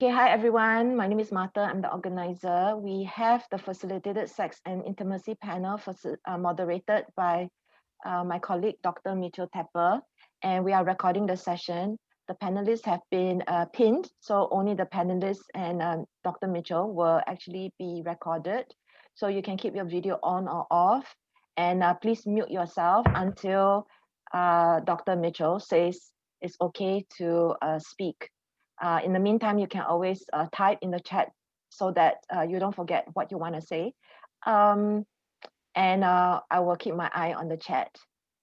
Okay, hi everyone. My name is Martha. I'm the organizer. We have the facilitated sex and intimacy panel moderated by my colleague, Dr. Mitchell Tepper, and we are recording the session. The panelists have been pinned, so only the panelists and Dr. Mitchell will actually be recorded. So you can keep your video on or off, and please mute yourself until Dr. Mitchell says it's okay to speak. In the meantime, you can always type in the chat so that you don't forget what you want to say. And I will keep my eye on the chat.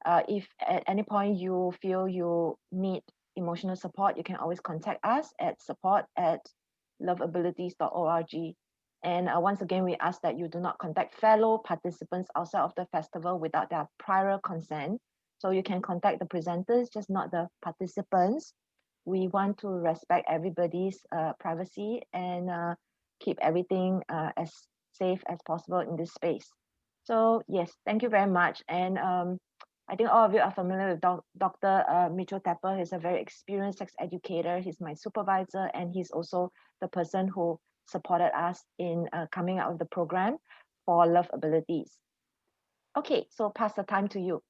If at any point you feel you need emotional support, you can always contact us at support@loveabilities.org. And once again, we ask that you do not contact fellow participants outside of the festival without their prior consent. So you can contact the presenters, just not the participants. We want to respect everybody's privacy and keep everything as safe as possible in this space. So yes, thank you very much. And I think all of you are familiar with Dr. Mitchell Tepper. He's a very experienced sex educator. He's my supervisor, and he's also the person who supported us in coming out of the program for Love Abilities. Okay, so pass the time to you.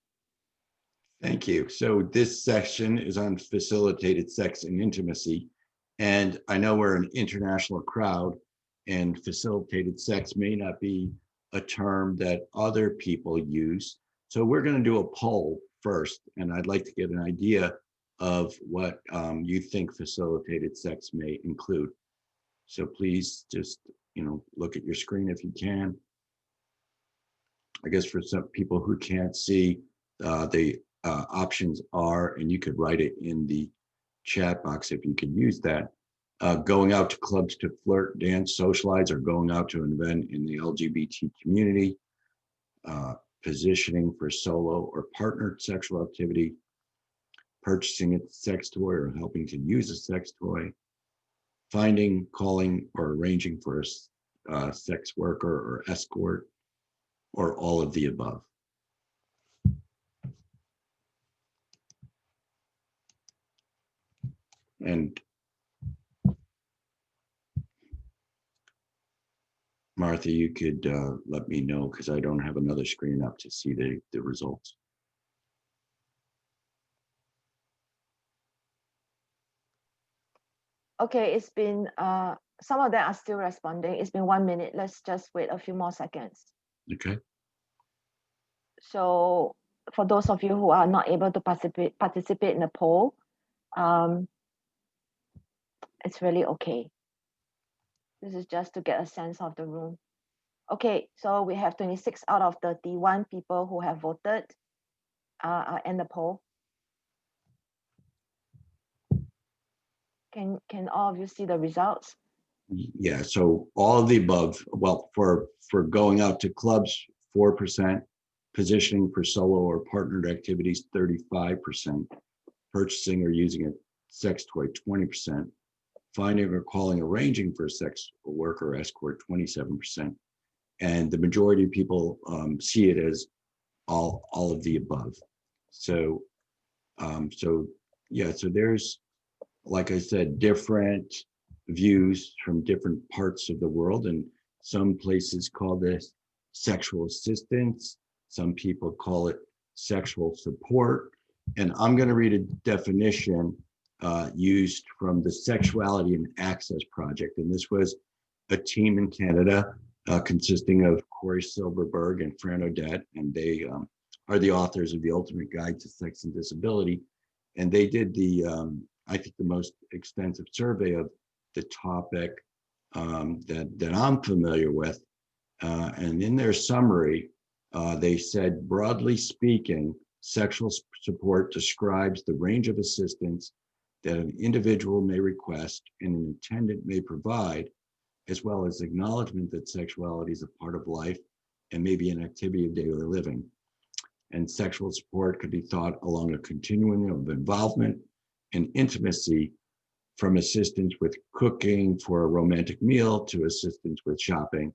Thank you. So this session is on facilitated sex and intimacy. And I know we're an international crowd, and facilitated sex may not be a term that other people use. So we're going to do a poll first, and I'd like to get an idea of what you think facilitated sex may include. So please just, look at your screen if you can. I guess for some people who can't see, the options are, and you could write it in the chat box if you could use that, going out to clubs to flirt, dance, socialize, or going out to an event in the LGBT community, positioning for solo or partnered sexual activity, purchasing a sex toy or helping to use a sex toy, finding, calling, or arranging for a sex worker or escort, or all of the above. And Martha, you could let me know, because I don't have another screen up to see the results. Okay, it's been, some of them are still responding. It's been 1 minute. Let's just wait a few more seconds. Okay. So for those of you who are not able to participate in the poll, it's really okay. This is just to get a sense of the room. Okay, so we have 26 out of 31 people who have voted in the poll. Can all of you see the results? Yeah, so all of the above. Well, for going out to clubs, 4%, positioning for solo or partnered activities, 35%, purchasing or using a sex toy, 20%, finding or calling, arranging for a sex worker or escort, 27%. And the majority of people see it as all of the above. So, yeah, so there's, like I said, different views from different parts of the world, and some places call this sexual assistance. Some people call it sexual support. And I'm going to read a definition used from the Sexuality and Access Project. And this was a team in Canada consisting of Cour Silverberg and Fran Odette, and they are the authors of The Ultimate Guide to Sex and Disability. And they did the, I think, the most extensive survey of the topic that I'm familiar with. And in their summary, they said, broadly speaking, sexual support describes the range of assistance that an individual may request and an attendant may provide, as well as acknowledgement that sexuality is a part of life and may be an activity of daily living. And sexual support could be thought along a continuum of involvement and intimacy, from assistance with cooking for a romantic meal to assistance with shopping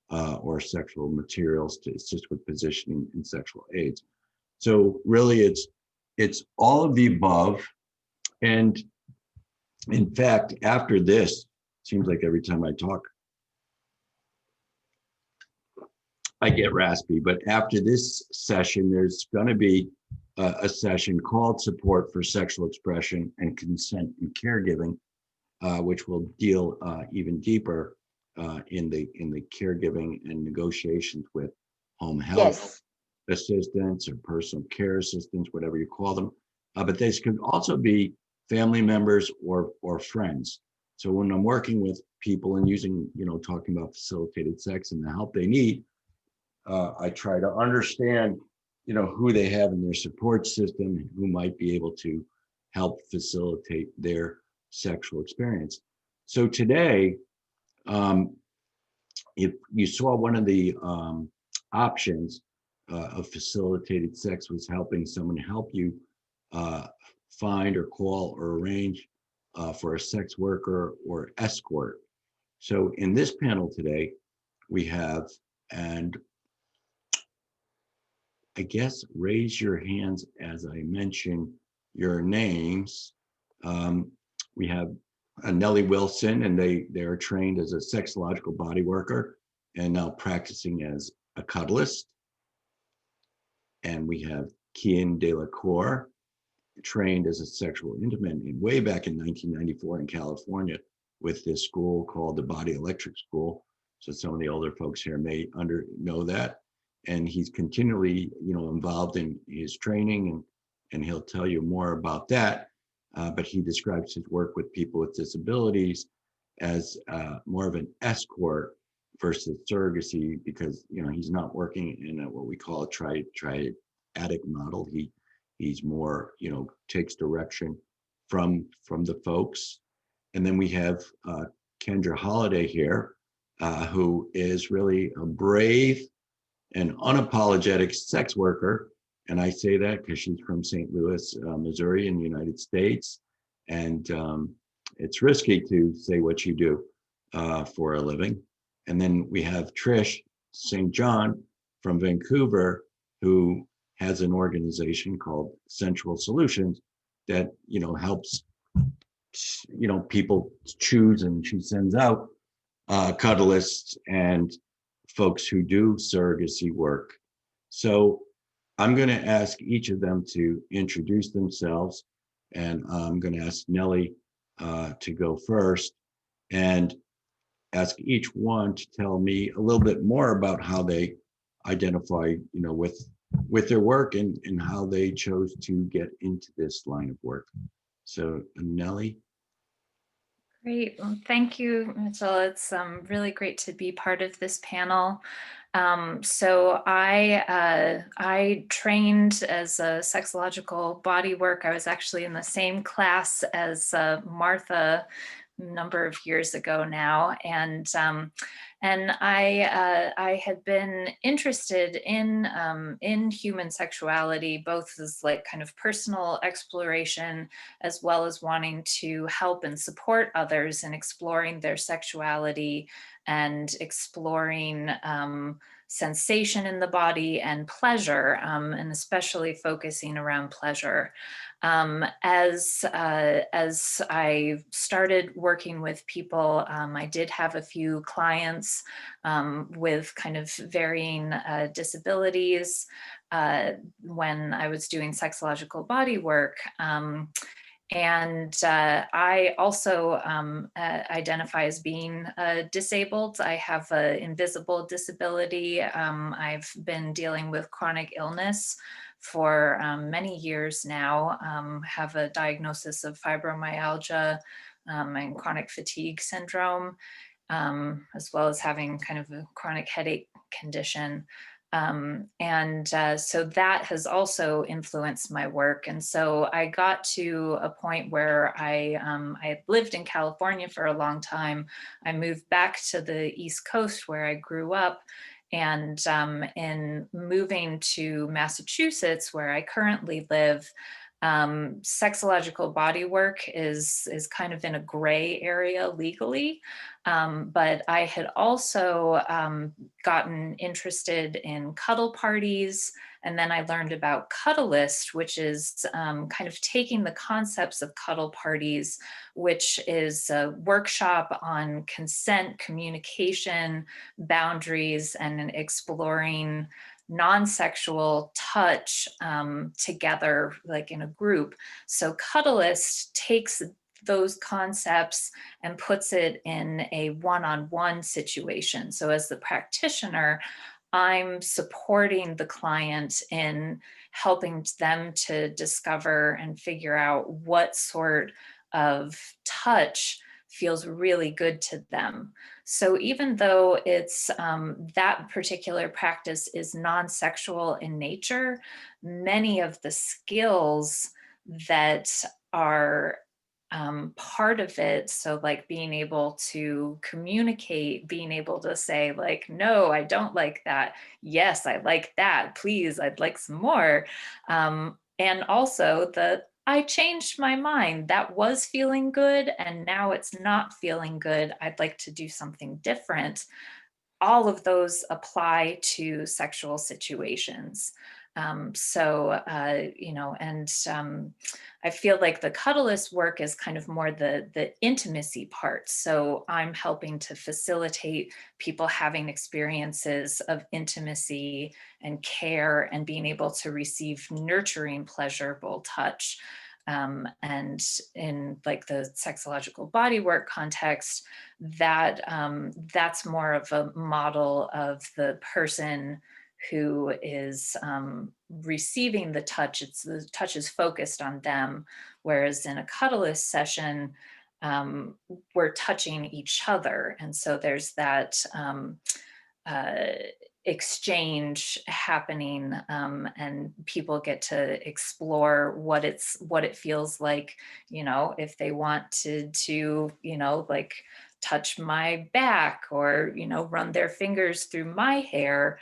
or sexual materials to assist with positioning and sexual aids. So really it's all of the above. And in fact, after this seems like every time I talk, I get raspy. But after this session, there's going to be a session called Support for Sexual Expression and Consent and Caregiving, which will deal even deeper in the caregiving and negotiations with home health assistants or personal care assistants, whatever you call them. But this could also be family members or friends. So when I'm working with people and using, talking about facilitated sex and the help they need, I try to understand, who they have in their support system and who might be able to help facilitate their sexual experience. So today, if you saw one of the options of facilitated sex was helping someone help you find or call or arrange for a sex worker or escort. So in this panel today, we have, and I guess raise your hands as I mention your names. We have Nellie Wilson, and they are trained as a sexological body worker and now practicing as a cuddlist. And we have Kian de la Cour, trained as a sexual intimate way back in 1994 in California with this school called the Body Electric School. So some of the older folks here may know that. And he's continually, involved in his training, and he'll tell you more about that. But he describes his work with people with disabilities as more of an escort versus surrogacy, because he's not working in what we call a triadic model. He's more, takes direction from the folks. And then we have Kendra Holliday here, who is really a brave and unapologetic sex worker. And I say that because she's from St. Louis, Missouri in the United States. And it's risky to say what you do for a living. And then we have Trish St. John from Vancouver, who has an organization called Sensual Solutions that, helps, people choose, and she sends out cuddlists and folks who do surrogacy work. So I'm going to ask each of them to introduce themselves, and I'm going to ask Nellie to go first and ask each one to tell me a little bit more about how they identify, with their work and how they chose to get into this line of work. So Nellie. Great. Well, thank you, Mitchell. It's really great to be part of this panel. So I trained as a sexological bodywork. I was actually in the same class as Martha a number of years ago now, and I had been interested in human sexuality, both as like kind of personal exploration, as well as wanting to help and support others in exploring their sexuality and exploring sensation in the body and pleasure, and especially focusing around pleasure. As I started working with people, I did have a few clients with kind of varying disabilities when I was doing sexological body work. And I also identify as being disabled. I have an invisible disability. I've been dealing with chronic illness for many years now, have a diagnosis of fibromyalgia and chronic fatigue syndrome, as well as having kind of a chronic headache condition. So that has also influenced my work. And so I got to a point where I lived in California for a long time. I moved back to the East Coast where I grew up. And in moving to Massachusetts, where I currently live, Sexological bodywork is kind of in a gray area legally, but I had also gotten interested in cuddle parties, and then I learned about Cuddlist, which is kind of taking the concepts of cuddle parties, which is a workshop on consent, communication, boundaries, and exploring non-sexual touch together, like in a group. So Cuddlist takes those concepts and puts it in a one-on-one situation. So as the practitioner, I'm supporting the client in helping them to discover and figure out what sort of touch feels really good to them. So even though it's that particular practice is non-sexual in nature, many of the skills that are part of it, so like being able to communicate, being able to say like, no, I don't like that, yes, I like that, please, I'd like some more, and also the I changed my mind. That was feeling good, and now it's not feeling good. I'd like to do something different. All of those apply to sexual situations. You know, and I feel like the Cuddlist work is kind of more the intimacy part. So I'm helping to facilitate people having experiences of intimacy and care and being able to receive nurturing, pleasurable touch. And in like the sexological bodywork context, that that's more of a model of the person who is receiving the touch. It's the touch is focused on them, whereas in a Cuddlist session, we're touching each other, and so there's that exchange happening, and people get to explore what it feels like, you know, if they want to you know, like touch my back or, you know, run their fingers through my hair,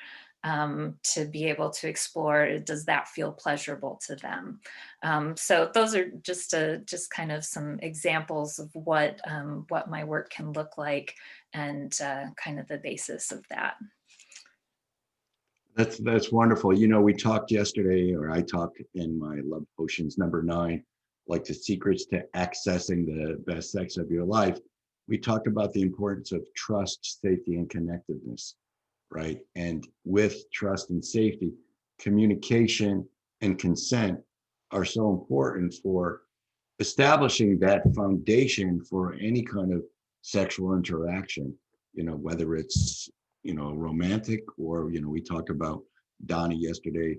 to be able to explore, does that feel pleasurable to them? So those are just kind of some examples of what my work can look like, and kind of the basis of that. That's wonderful. You know, we talked yesterday, or I talked in my Love Potions #9, like the secrets to accessing the best sex of your life. We talked about the importance of trust, safety, and connectiveness, right? And with trust and safety, communication and consent are so important for establishing that foundation for any kind of sexual interaction, you know, whether it's, you know, romantic or, you know, we talked about Donnie yesterday,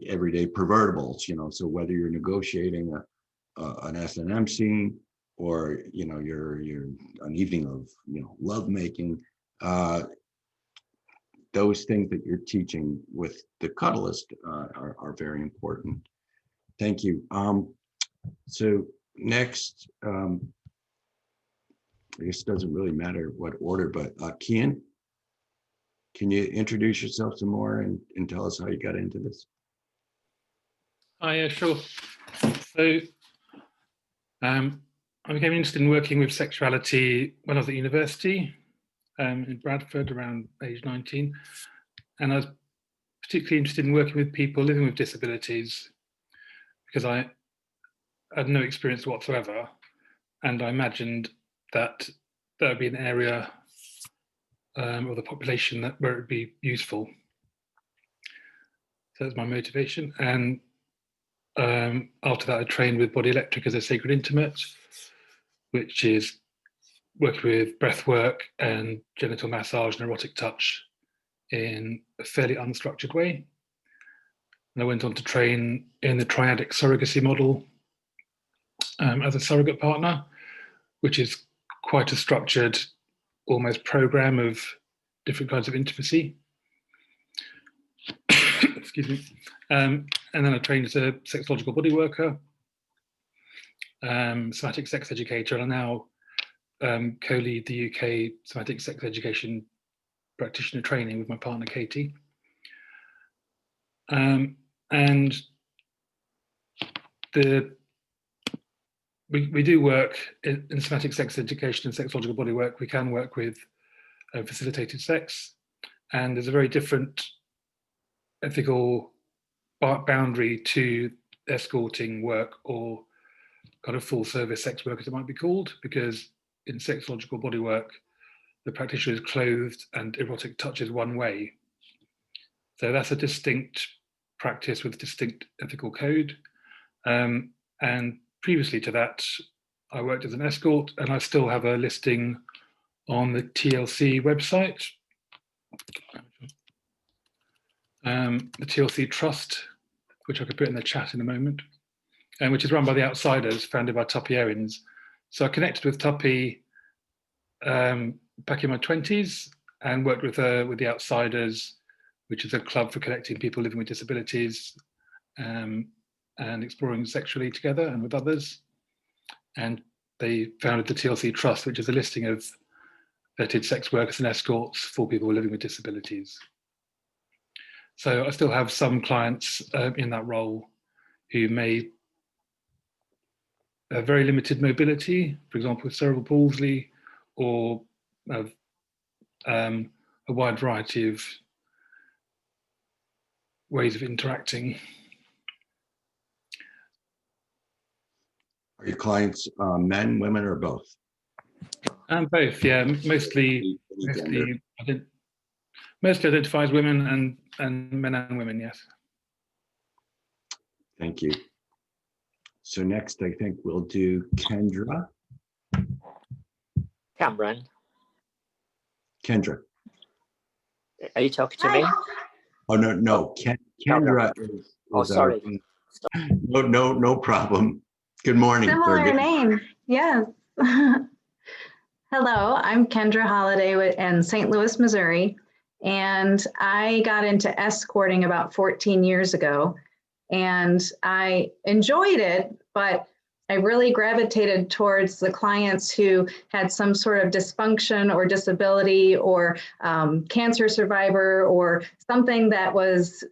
everyday pervertibles, you know, so whether you're negotiating an S&M scene or, you know, you're an evening of, you know, love making, those things that you're teaching with the Cuddlist are very important. Thank you. So next, I guess it doesn't really matter what order, but Kian, can you introduce yourself some more and tell us how you got into this? Oh, yeah, sure. So I became interested in working with sexuality when I was at university in Bradford around age 19. And I was particularly interested in working with people living with disabilities because I had no experience whatsoever. And I imagined that there would be an area of the population where it would be useful. So that's my motivation. And after that, I trained with Body Electric as a sacred intimate, which is working with breath work and genital massage and erotic touch in a fairly unstructured way. And I went on to train in the triadic surrogacy model as a surrogate partner, which is quite a structured, almost program of different kinds of intimacy. Excuse me. And then I trained as a sexological bodyworker, somatic sex educator, and I now co-lead the UK somatic sex education practitioner training with my partner Katie. And we do work in somatic sex education and sexological bodywork. We can work with facilitated sex, and there's a very different ethical boundary to escorting work or kind of full service sex work, as it might be called, because in sexological bodywork, the practitioner is clothed and erotic touch is one way. So that's a distinct practice with distinct ethical code. And previously to that, I worked as an escort, and I still have a listing on the TLC website. The TLC Trust, which I could put in the chat in a moment, and which is run by the Outsiders, founded by Tuppy Owens. So I connected with Tuppy back in my 20s and worked with the Outsiders, which is a club for connecting people living with disabilities and exploring sexually together and with others. And they founded the TLC Trust, which is a listing of vetted sex workers and escorts for people living with disabilities. So I still have some clients in that role who may have very limited mobility, for example, with cerebral palsy, or have a wide variety of ways of interacting. Are your clients men, women, or both? Both, yeah. Mostly identify as women and men and women, yes. Thank you. So next, I think we'll do Kendra. Cameron, Kendra. are you talking to me? Oh, no. Kendra is Oh, sorry. No problem. Good morning. Similar name, yes. Hello, I'm Kendra Holliday in St. Louis, Missouri, and I got into escorting about 14 years ago, and I enjoyed it, but I really gravitated towards the clients who had some sort of dysfunction or disability or cancer survivor or something that was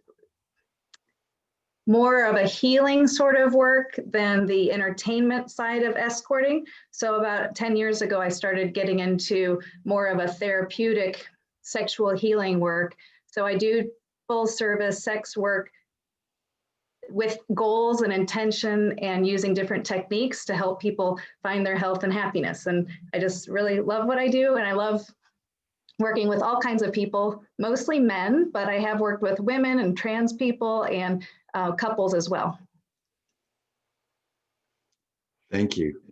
more of a healing sort of work than the entertainment side of escorting. So about 10 years ago, I started getting into more of a therapeutic sexual healing work. So I do full service sex work with goals and intention and using different techniques to help people find their health and happiness. And I just really love what I do. And I love working with all kinds of people, mostly men, but I have worked with women and trans people and couples as well. Thank you.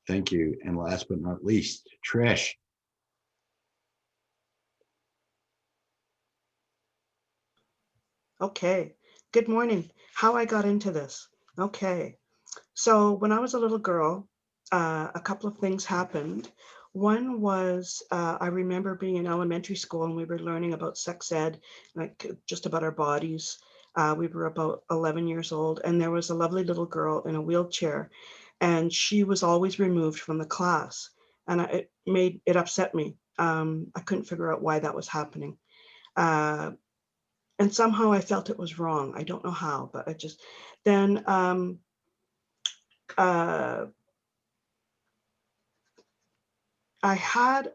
Thank you. And last but not least, Trish. Okay, good morning. How I got into this. Okay, so when I was a little girl, a couple of things happened. One was I remember being in elementary school and we were learning about sex ed, like just about our bodies. We were about 11 years old, and there was a lovely little girl in a wheelchair, and she was always removed from the class, and it upset me. I couldn't figure out why that was happening. And somehow I felt it was wrong. I don't know how, but I just, then I had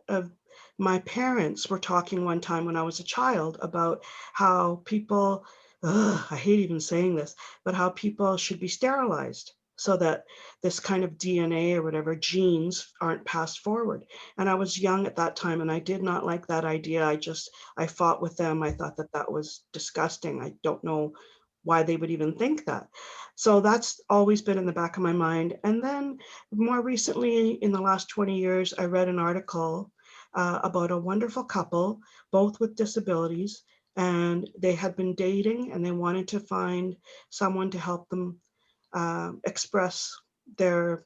my parents were talking one time when I was a child about how people, I hate even saying this, but how people should be sterilized so that this kind of DNA or whatever genes aren't passed forward. And I was young at that time and I did not like that idea. I fought with them. I thought that was disgusting. I don't know why they would even think that. So that's always been in the back of my mind. And then more recently, in the last 20 years, I read an article about a wonderful couple, both with disabilities, and they had been dating and they wanted to find someone to help them express their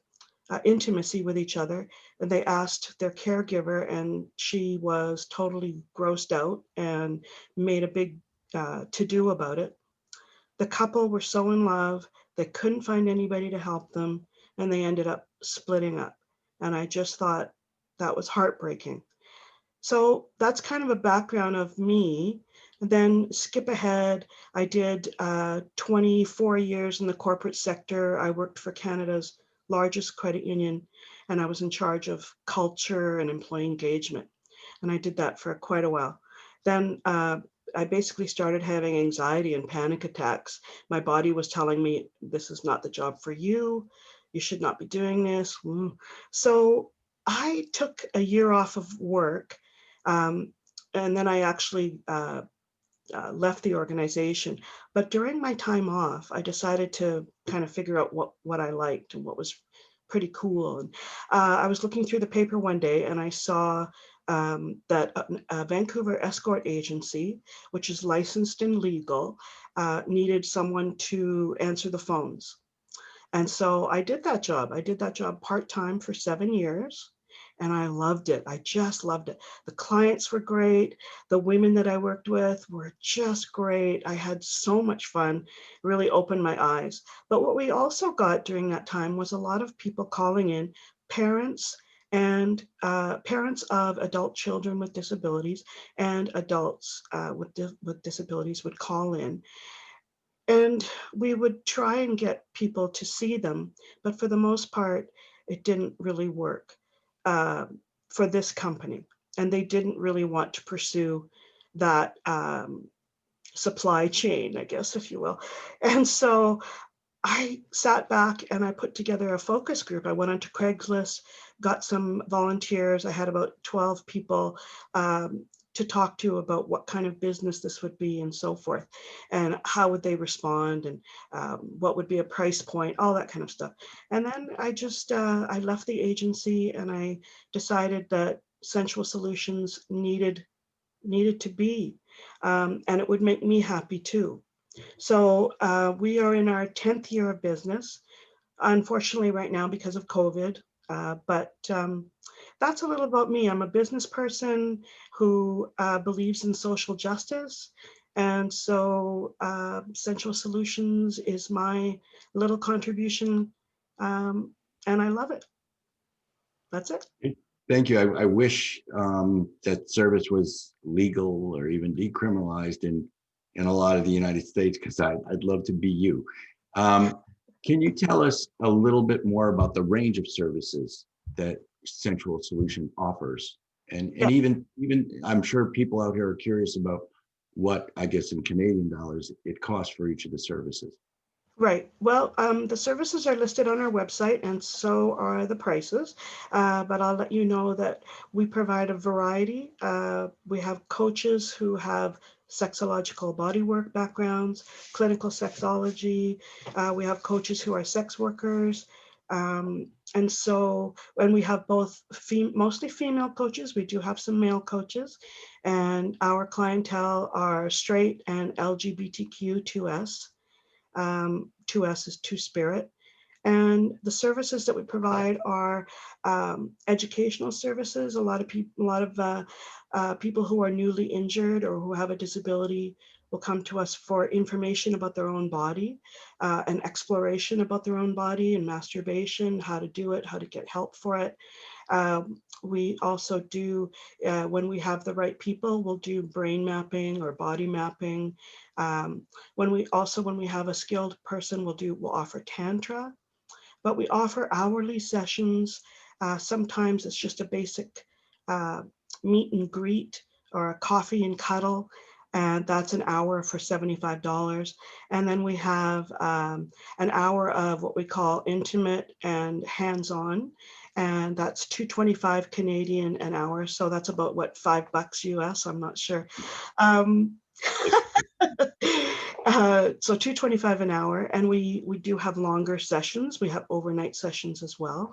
intimacy with each other. And they asked their caregiver, and she was totally grossed out and made a big to-do about it. The couple were so in love, they couldn't find anybody to help them, and they ended up splitting up. And I just thought that was heartbreaking. So that's kind of a background of me. And then skip ahead, I did 24 years in the corporate sector. I worked for Canada's largest credit union, and I was in charge of culture and employee engagement. And I did that for quite a while. Then I basically started having anxiety and panic attacks. My body was telling me, this is not the job for you. You should not be doing this. So I took a year off of work. And then I actually left the organization. But during my time off, I decided to kind of figure out what I liked and what was pretty cool. And I was looking through the paper one day and I saw that a Vancouver escort agency, which is licensed and legal, needed someone to answer the phones. And so I did that job. I did that job part-time for 7 years. And I loved it. I just loved it. The clients were great. The women that I worked with were just great. I had so much fun, really opened my eyes. But what we also got during that time was a lot of people calling in, parents and parents of adult children with disabilities and adults with disabilities would call in. And we would try and get people to see them, but for the most part, it didn't really work for this company. And they didn't really want to pursue that supply chain, I guess, if you will. And so I sat back and I put together a focus group. I went onto Craigslist, got some volunteers. I had about 12 people to talk to about what kind of business this would be and so forth, and how would they respond, and what would be a price point, all that kind of stuff. And then I just, I left the agency and I decided that Sensual Solutions needed to be, and it would make me happy too. So we are in our 10th year of business, unfortunately right now because of COVID, but that's a little about me. I'm a business person who believes in social justice. And so Sensual Solutions is my little contribution, and I love it. That's it. Thank you. I wish that service was legal or even decriminalized in a lot of the United States, because I'd love to be you. Can you tell us a little bit more about the range of services that Sensual Solution offers? And even I'm sure people out here are curious about what, I guess in Canadian dollars, it costs for each of the services. Right. Well, the services are listed on our website, and so are the prices. But I'll let you know that we provide a variety. We have coaches who have sexological bodywork backgrounds, clinical sexology. We have coaches who are sex workers. And so when we have both mostly female coaches, we do have some male coaches, and our clientele are straight and LGBTQ2S. 2S is two-spirit. And the services that we provide are educational services. A lot of people who are newly injured or who have a disability will come to us for information about their own body, and exploration about their own body and masturbation, how to do it, how to get help for it. We also do, when we have the right people, we'll do brain mapping or body mapping. When we have a skilled person, we'll offer tantra, but we offer hourly sessions. Sometimes it's just a basic meet and greet or a coffee and cuddle, and that's an hour for $75. And then we have an hour of what we call intimate and hands-on, and that's $225 Canadian an hour. So that's about what, $5 US, I'm not sure. So $225 an hour, and we do have longer sessions. We have overnight sessions as well,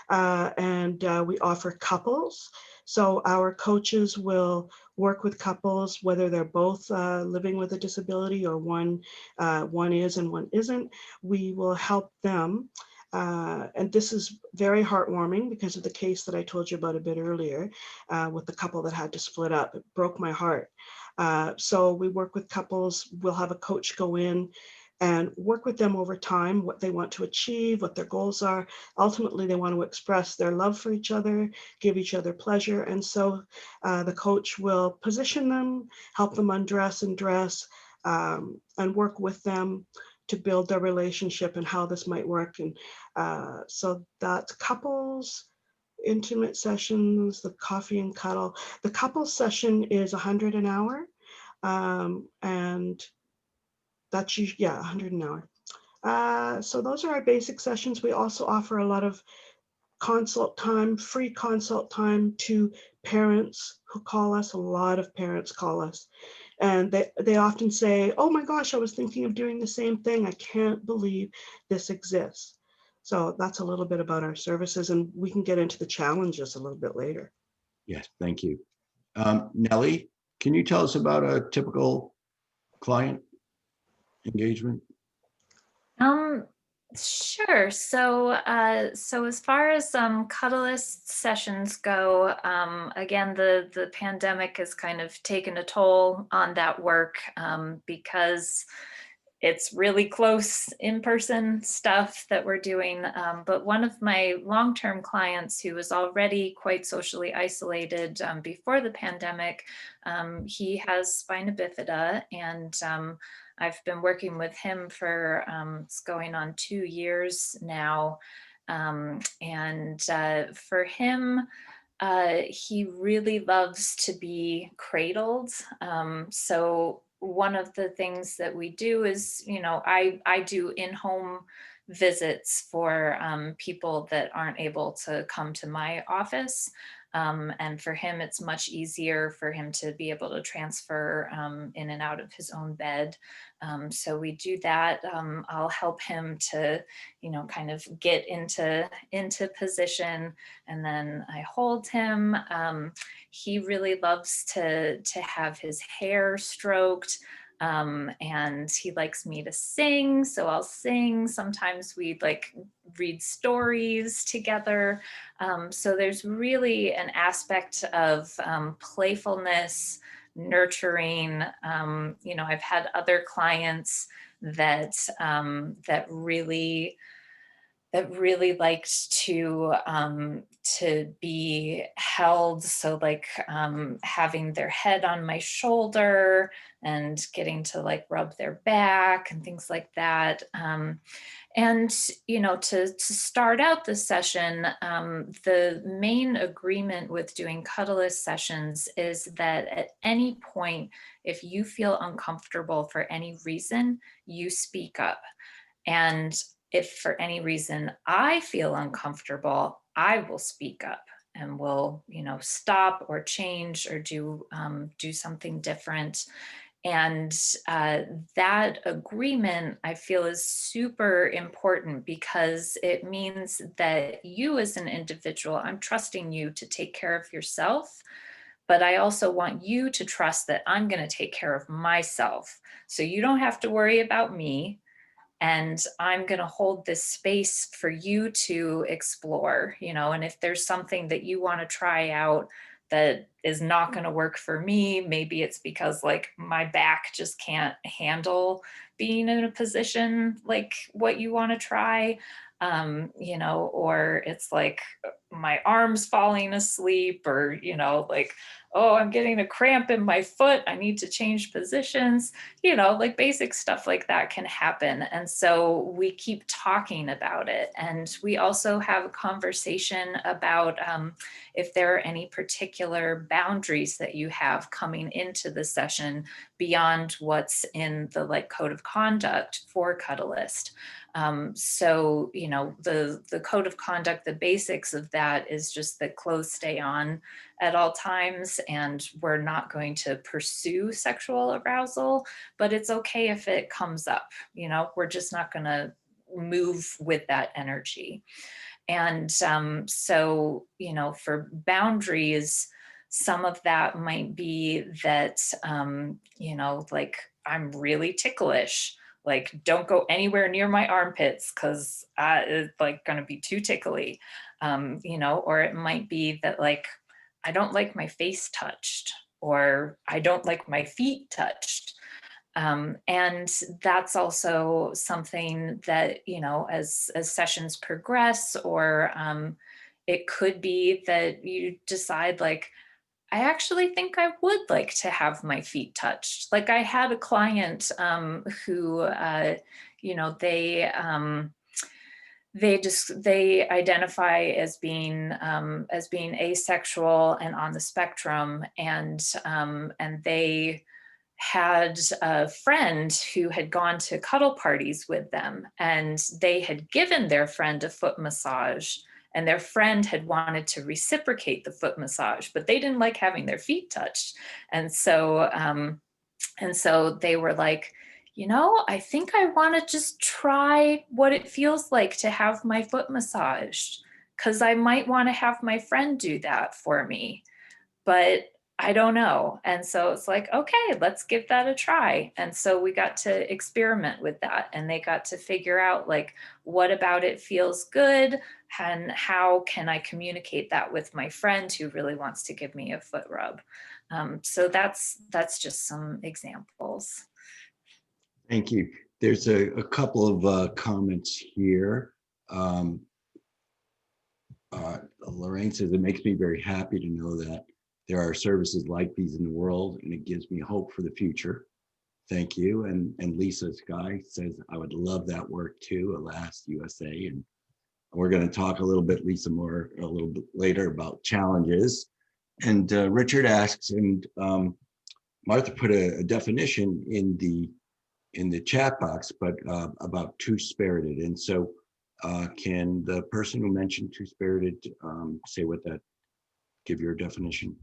and we offer couples. So our coaches will work with couples, whether they're both living with a disability or one is and one isn't. We will help them. And this is very heartwarming because of the case that I told you about a bit earlier with the couple that had to split up. It broke my heart. So we work with couples. We'll have a coach go in and work with them over time, what they want to achieve, what their goals are. Ultimately, they want to express their love for each other, give each other pleasure. And so the coach will position them, help them undress and dress, and work with them to build their relationship and how this might work. And so that's couples, intimate sessions, the coffee and cuddle. The couples session is $100 an hour. And that's usually, yeah, $100 an hour. So those are our basic sessions. We also offer a lot of consult time, free consult time to parents who call us. A lot of parents call us, and they often say, oh my gosh, I was thinking of doing the same thing. I can't believe this exists. So that's a little bit about our services, and we can get into the challenges a little bit later. Yes, thank you. Nellie, can you tell us about a typical client engagement? Sure. So as far as Cuddlist sessions go, again, the pandemic has kind of taken a toll on that work because it's really close in-person stuff that we're doing. But one of my long-term clients who was already quite socially isolated before the pandemic, he has spina bifida, and I've been working with him for, it's going on 2 years now. And for him, he really loves to be cradled. So one of the things that we do is, I do in-home visits for people that aren't able to come to my office. And for him, it's much easier for him to be able to transfer in and out of his own bed. So we do that. I'll help him to, kind of get into position, and then I hold him. He really loves to have his hair stroked. And he likes me to sing, so I'll sing. Sometimes we read stories together. So there's really an aspect of playfulness, nurturing. I've had other clients that really liked to be held. So having their head on my shoulder and getting to rub their back and things like that. And, to start out the session, the main agreement with doing Cuddlist sessions is that at any point, if you feel uncomfortable for any reason, you speak up. And if for any reason I feel uncomfortable, I will speak up and will, stop or change or do something different. And that agreement, I feel, is super important because it means that you as an individual, I'm trusting you to take care of yourself, but I also want you to trust that I'm going to take care of myself. So you don't have to worry about me. And I'm going to hold this space for you to explore, and if there's something that you want to try out that is not going to work for me, maybe it's because my back just can't handle being in a position like what you want to try, or it's my arms falling asleep, or, oh, I'm getting a cramp in my foot, I need to change positions, basic stuff like that can happen. And so we keep talking about it. And we also have a conversation about if there are any particular boundaries that you have coming into the session beyond what's in the code of conduct for Cuddlist. So, the code of conduct, the basics of that is just that clothes stay on at all times, and we're not going to pursue sexual arousal, but it's okay if it comes up, we're just not going to move with that energy. And so, for boundaries, some of that might be that, I'm really ticklish. Don't go anywhere near my armpits because it's going to be too tickly, or it might be that I don't like my face touched, or I don't like my feet touched. And that's also something that, you know, as sessions progress, or it could be that you decide like, I actually think I would like to have my feet touched. Like I had a client who, you know, they identify as being asexual and on the spectrum, and they had a friend who had gone to cuddle parties with them, and they had given their friend a foot massage, and their friend had wanted to reciprocate the foot massage, but they didn't like having their feet touched. And so they were like, you know, I think I want to just try what it feels like to have my foot massaged, because I might want to have my friend do that for me, but I don't know. And so it's like, okay, let's give that a try. And so we got to experiment with that, and they got to figure out like, what about it feels good, and how can I communicate that with my friend who really wants to give me a foot rub. So that's just some examples. Thank you. There's a couple of comments here. Lorraine says, it makes me very happy to know that there are services like these in the world, and it gives me hope for the future. Thank you. And Lisa Sky says, I would love that work too, Alas USA. And we're going to talk a little bit, Lisa, more a little bit later about challenges. And Richard asks, and Martha put a definition in the chat box, but about two-spirited. And so can the person who mentioned two-spirited say what that, give your definition?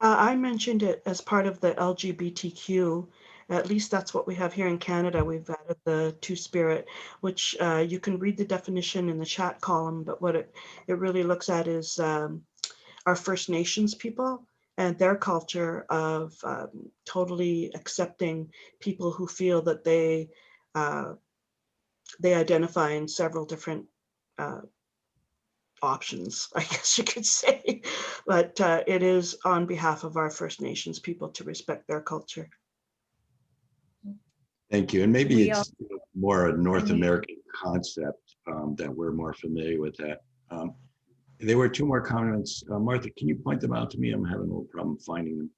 I mentioned it as part of the LGBTQ. At least that's what we have here in Canada. We've added the two-spirit, which you can read the definition in the chat column, but what it really looks at is our First Nations people and their culture of totally accepting people who feel that they identify in several different options, I guess you could say, but it is on behalf of our First Nations people to respect their culture. Thank you. And maybe We it's more a North American concept that we're more familiar with that. There were two more comments. Martha, can you point them out to me? I'm having a little problem finding them.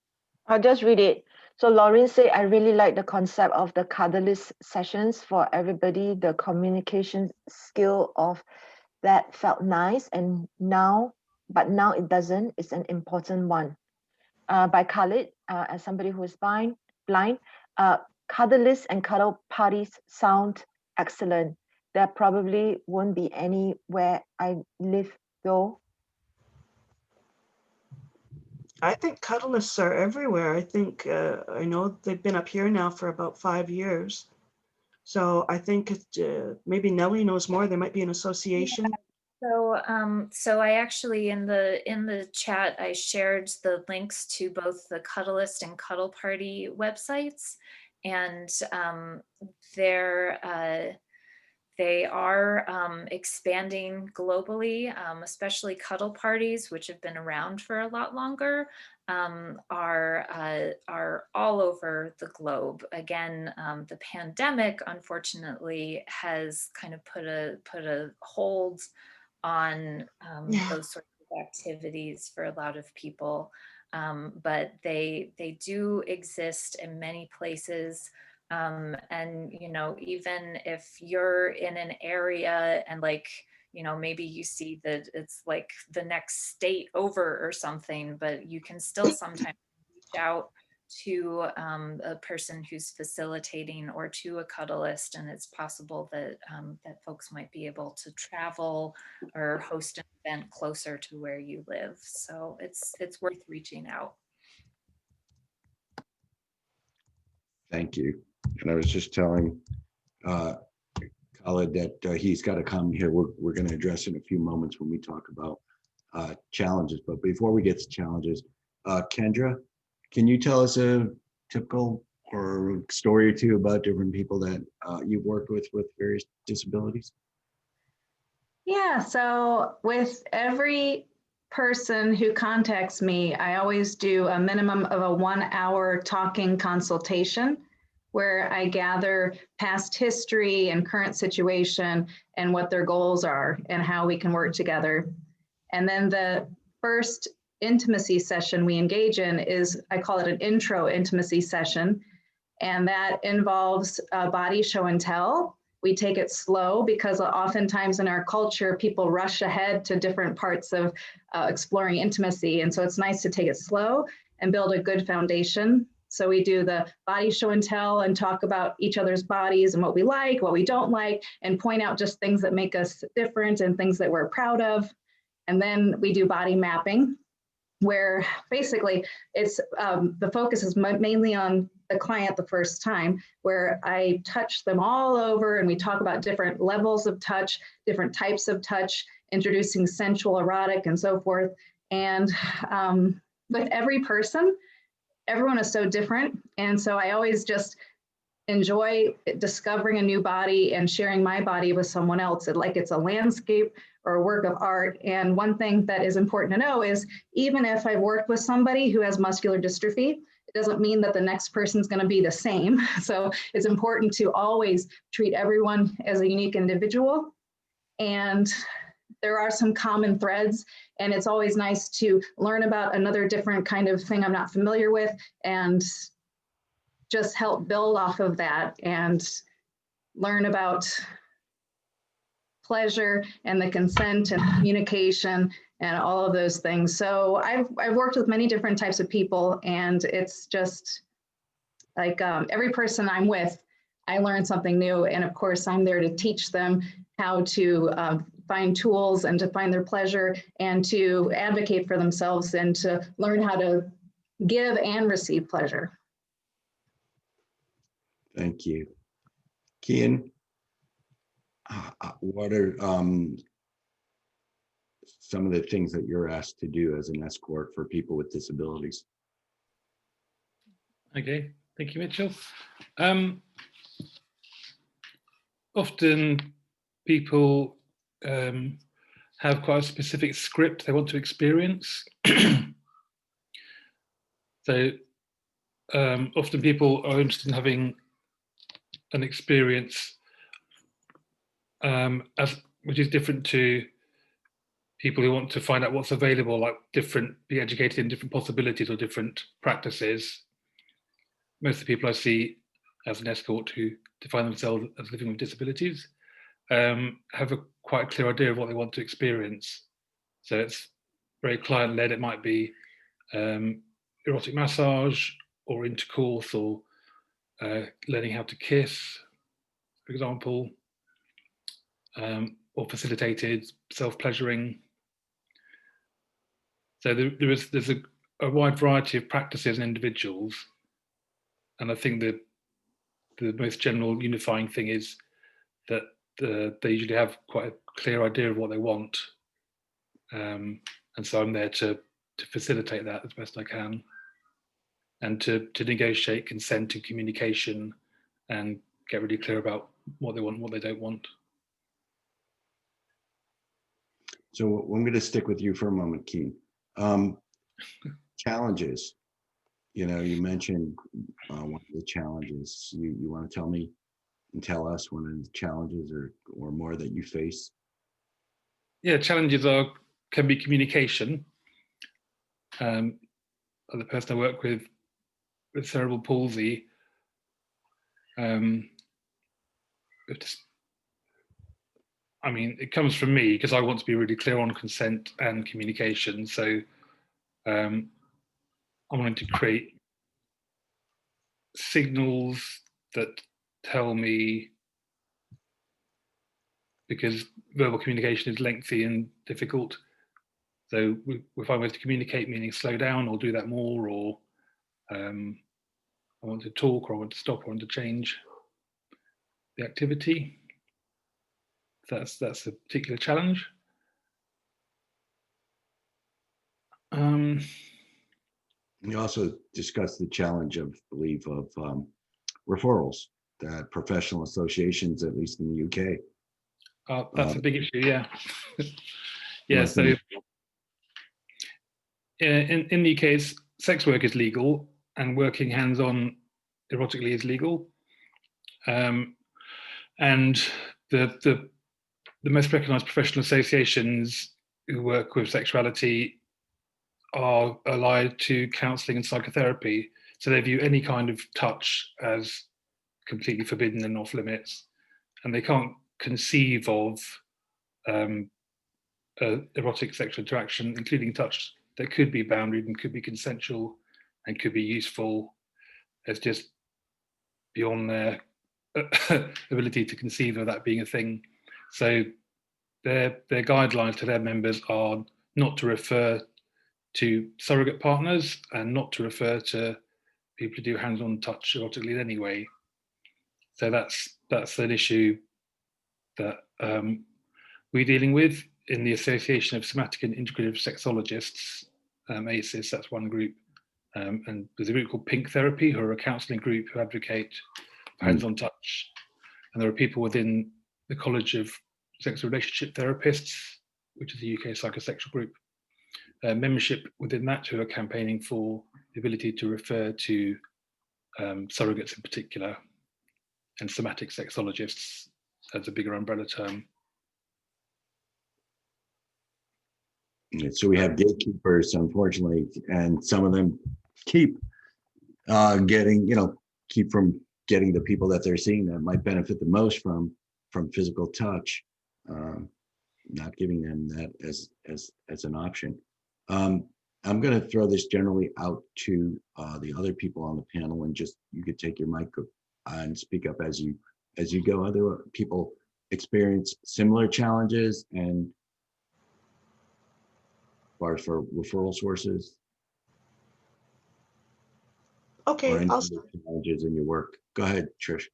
I'll just read it. So Lauren said, I really like the concept of the Cuddlist sessions for everybody. The communication skill of that felt nice, and now it doesn't. It's an important one. By Khalid, as somebody who is blind, Cuddlist and Cuddle Parties sound excellent. There probably won't be any where I live though. I think cuddlists are everywhere. I think, I know they've been up here now for about 5 years. So I think maybe Nellie knows more. There might be an association. Yeah. So I actually, in the chat, I shared the links to both the Cuddlist and Cuddle Party websites, and they are expanding globally, especially cuddle parties, which have been around for a lot longer, are all over the globe. Again, the pandemic, unfortunately, has kind of put a hold on those sorts of activities for a lot of people, but they do exist in many places. And, you know, even if you're in an area and like, you know, maybe you see that it's like the next state over or something, but you can still sometimes reach out to a person who's facilitating or to a cuddlist, and it's possible that that folks might be able to travel or host an event closer to where you live. So it's worth reaching out. Thank you. And I was just telling Khalid that he's got to come here. We're going to address in a few moments when we talk about challenges. But before we get to challenges, Kendra, can you tell us a typical or story or two about different people that you've worked with various disabilities? Yeah, so with every person who contacts me, I always do a minimum of a 1-hour talking consultation where I gather past history and current situation and what their goals are and how we can work together. And then the first intimacy session we engage in is, I call it an intro intimacy session. And that involves body show and tell. We take it slow because oftentimes in our culture, people rush ahead to different parts of exploring intimacy. And so it's nice to take it slow and build a good foundation. So we do the body show and tell and talk about each other's bodies and what we like, what we don't like, and point out just things that make us different and things that we're proud of. And then we do body mapping, where basically it's the focus is mainly on the client the first time, where I touch them all over and we talk about different levels of touch, different types of touch, introducing sensual, erotic, and so forth. And with every person, everyone is so different. And so I always just enjoy discovering a new body and sharing my body with someone else. Like it's a landscape or a work of art. And one thing that is important to know is even if I've worked with somebody who has muscular dystrophy, it doesn't mean that the next person's going to be the same. So it's important to always treat everyone as a unique individual. And there are some common threads, and it's always nice to learn about another different kind of thing I'm not familiar with and just help build off of that and learn about pleasure and the consent and communication and all of those things. So I've worked with many different types of people, and it's just like every person I'm with, I learn something new. And of course, I'm there to teach them how to find tools and to find their pleasure and to advocate for themselves and to learn how to give and receive pleasure. Thank you. Kian, what are some of the things that you're asked to do as an escort for people with disabilities? Okay, thank you, Mitchell. Often people have quite a specific script they want to experience. So often people are interested in having an experience which is different to people who want to find out what's available, like be educated in different possibilities or different practices. Most of the people I see as an escort who define themselves as living with disabilities have a quite clear idea of what they want to experience. So it's very client-led. It might be erotic massage or intercourse or learning how to kiss, for example, or facilitated self-pleasuring. So there's a wide variety of practices and individuals, and I think the most general unifying thing is that they usually have quite a clear idea of what they want, and so I'm there to facilitate that as best I can, and to negotiate consent and communication, and get really clear about what they want and what they don't want. So I'm going to stick with you for a moment, Kian. Challenges. You know, you mentioned one of the challenges. You want to tell me and tell us one of the challenges or more that you face? Yeah, challenges can be communication. The person I work with cerebral palsy, I mean, it comes from me because I want to be really clear on consent and communication. So I wanted to create signals that tell me, because verbal communication is lengthy and difficult. So if I was to communicate, meaning slow down or do that more, or I want to talk, or I want to stop, or I want to change the activity. That's a particular challenge. We also discussed the challenge of, I believe, of referrals that professional associations, at least in the UK. That's a big issue, yeah. Yeah, so in the UK, sex work is legal, and working hands-on erotically is legal. And the most recognised professional associations who work with sexuality are allied to counselling and psychotherapy. So they view any kind of touch as completely forbidden and off limits, and they can't conceive of erotic sexual interaction, including touch, that could be boundaried and could be consensual and could be useful, as just beyond their ability to conceive of that being a thing. So their guidelines to their members are not to refer to surrogate partners and not to refer to people who do hands-on touch erotically in any way. So that's an issue that we're dealing with in the Association of Somatic and Integrative Sexologists, ACES, that's one group. And there's a group called Pink Therapy, who are a counselling group who advocate hands-on touch. And there are people within the College of Sex and Relationship Therapists, which is a UK psychosexual group, membership within that who are campaigning for the ability to refer to surrogates in particular, and somatic sexologists as a bigger umbrella term. So we have gatekeepers, unfortunately, and some of them keep keep from getting the people that they're seeing that might benefit the most from physical touch, not giving them that as an option. I'm going to throw this generally out to the other people on the panel, and just you could take your mic and speak up as you go. Other people experience similar challenges, and as far as for referral sources. Okay, or any I'll other start. challenges in your work. Go ahead, Trish.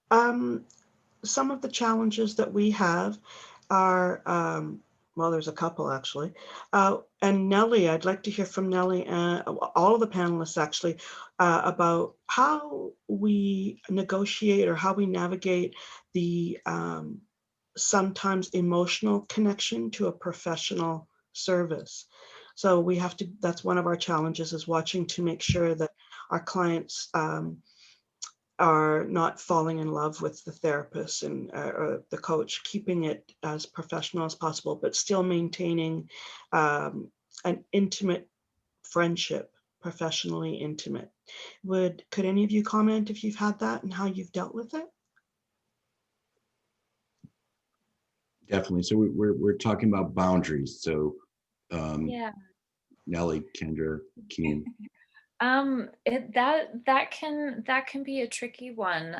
Some of the challenges that we have are, well, there's a couple actually. And Nellie, I'd like to hear from Nellie and all of the panelists actually about how we negotiate or how we navigate the sometimes emotional connection to a professional service. So we have to, that's one of our challenges, is watching to make sure that our clients are not falling in love with the therapist and or the coach, keeping it as professional as possible, but still maintaining an intimate friendship, professionally intimate. Could any of you comment if you've had that and how you've dealt with it? Definitely. So we're talking about boundaries. So Yeah. Nellie, Kendra, Kian. That can be a tricky one,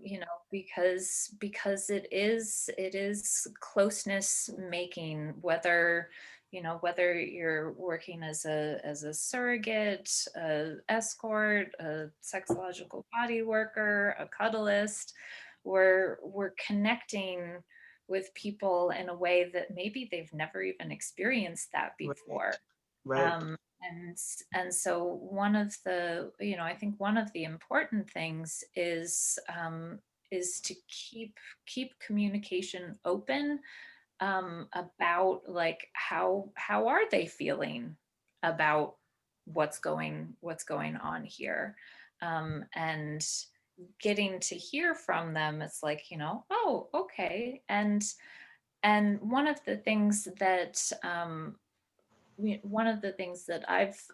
you know, because it is closeness making, whether you're working as a surrogate, a escort, a sexological body worker, a cuddlist. We're connecting with people in a way that maybe they've never even experienced that before. Right. And so one of the, I think one of the important things is to keep communication open about like how are they feeling about what's going on here, and getting to hear from them. It's like, oh, okay. And one of the things that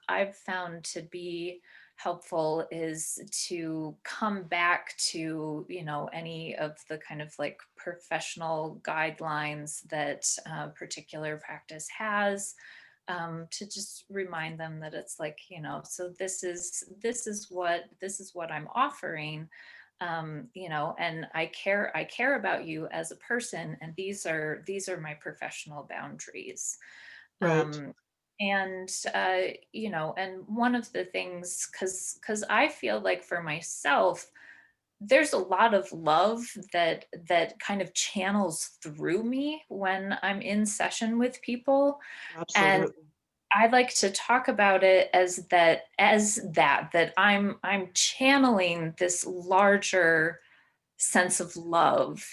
I've found to be helpful is to come back to, any of the kind of like professional guidelines that a particular practice has, to just remind them that it's like, so this is what I'm offering. And I care about you as a person, and these are my professional boundaries. Right. And and one of the things, because I feel like for myself, there's a lot of love that kind of channels through me when I'm in session with people. Absolutely. And I like to talk about it as that I'm channeling this larger sense of love,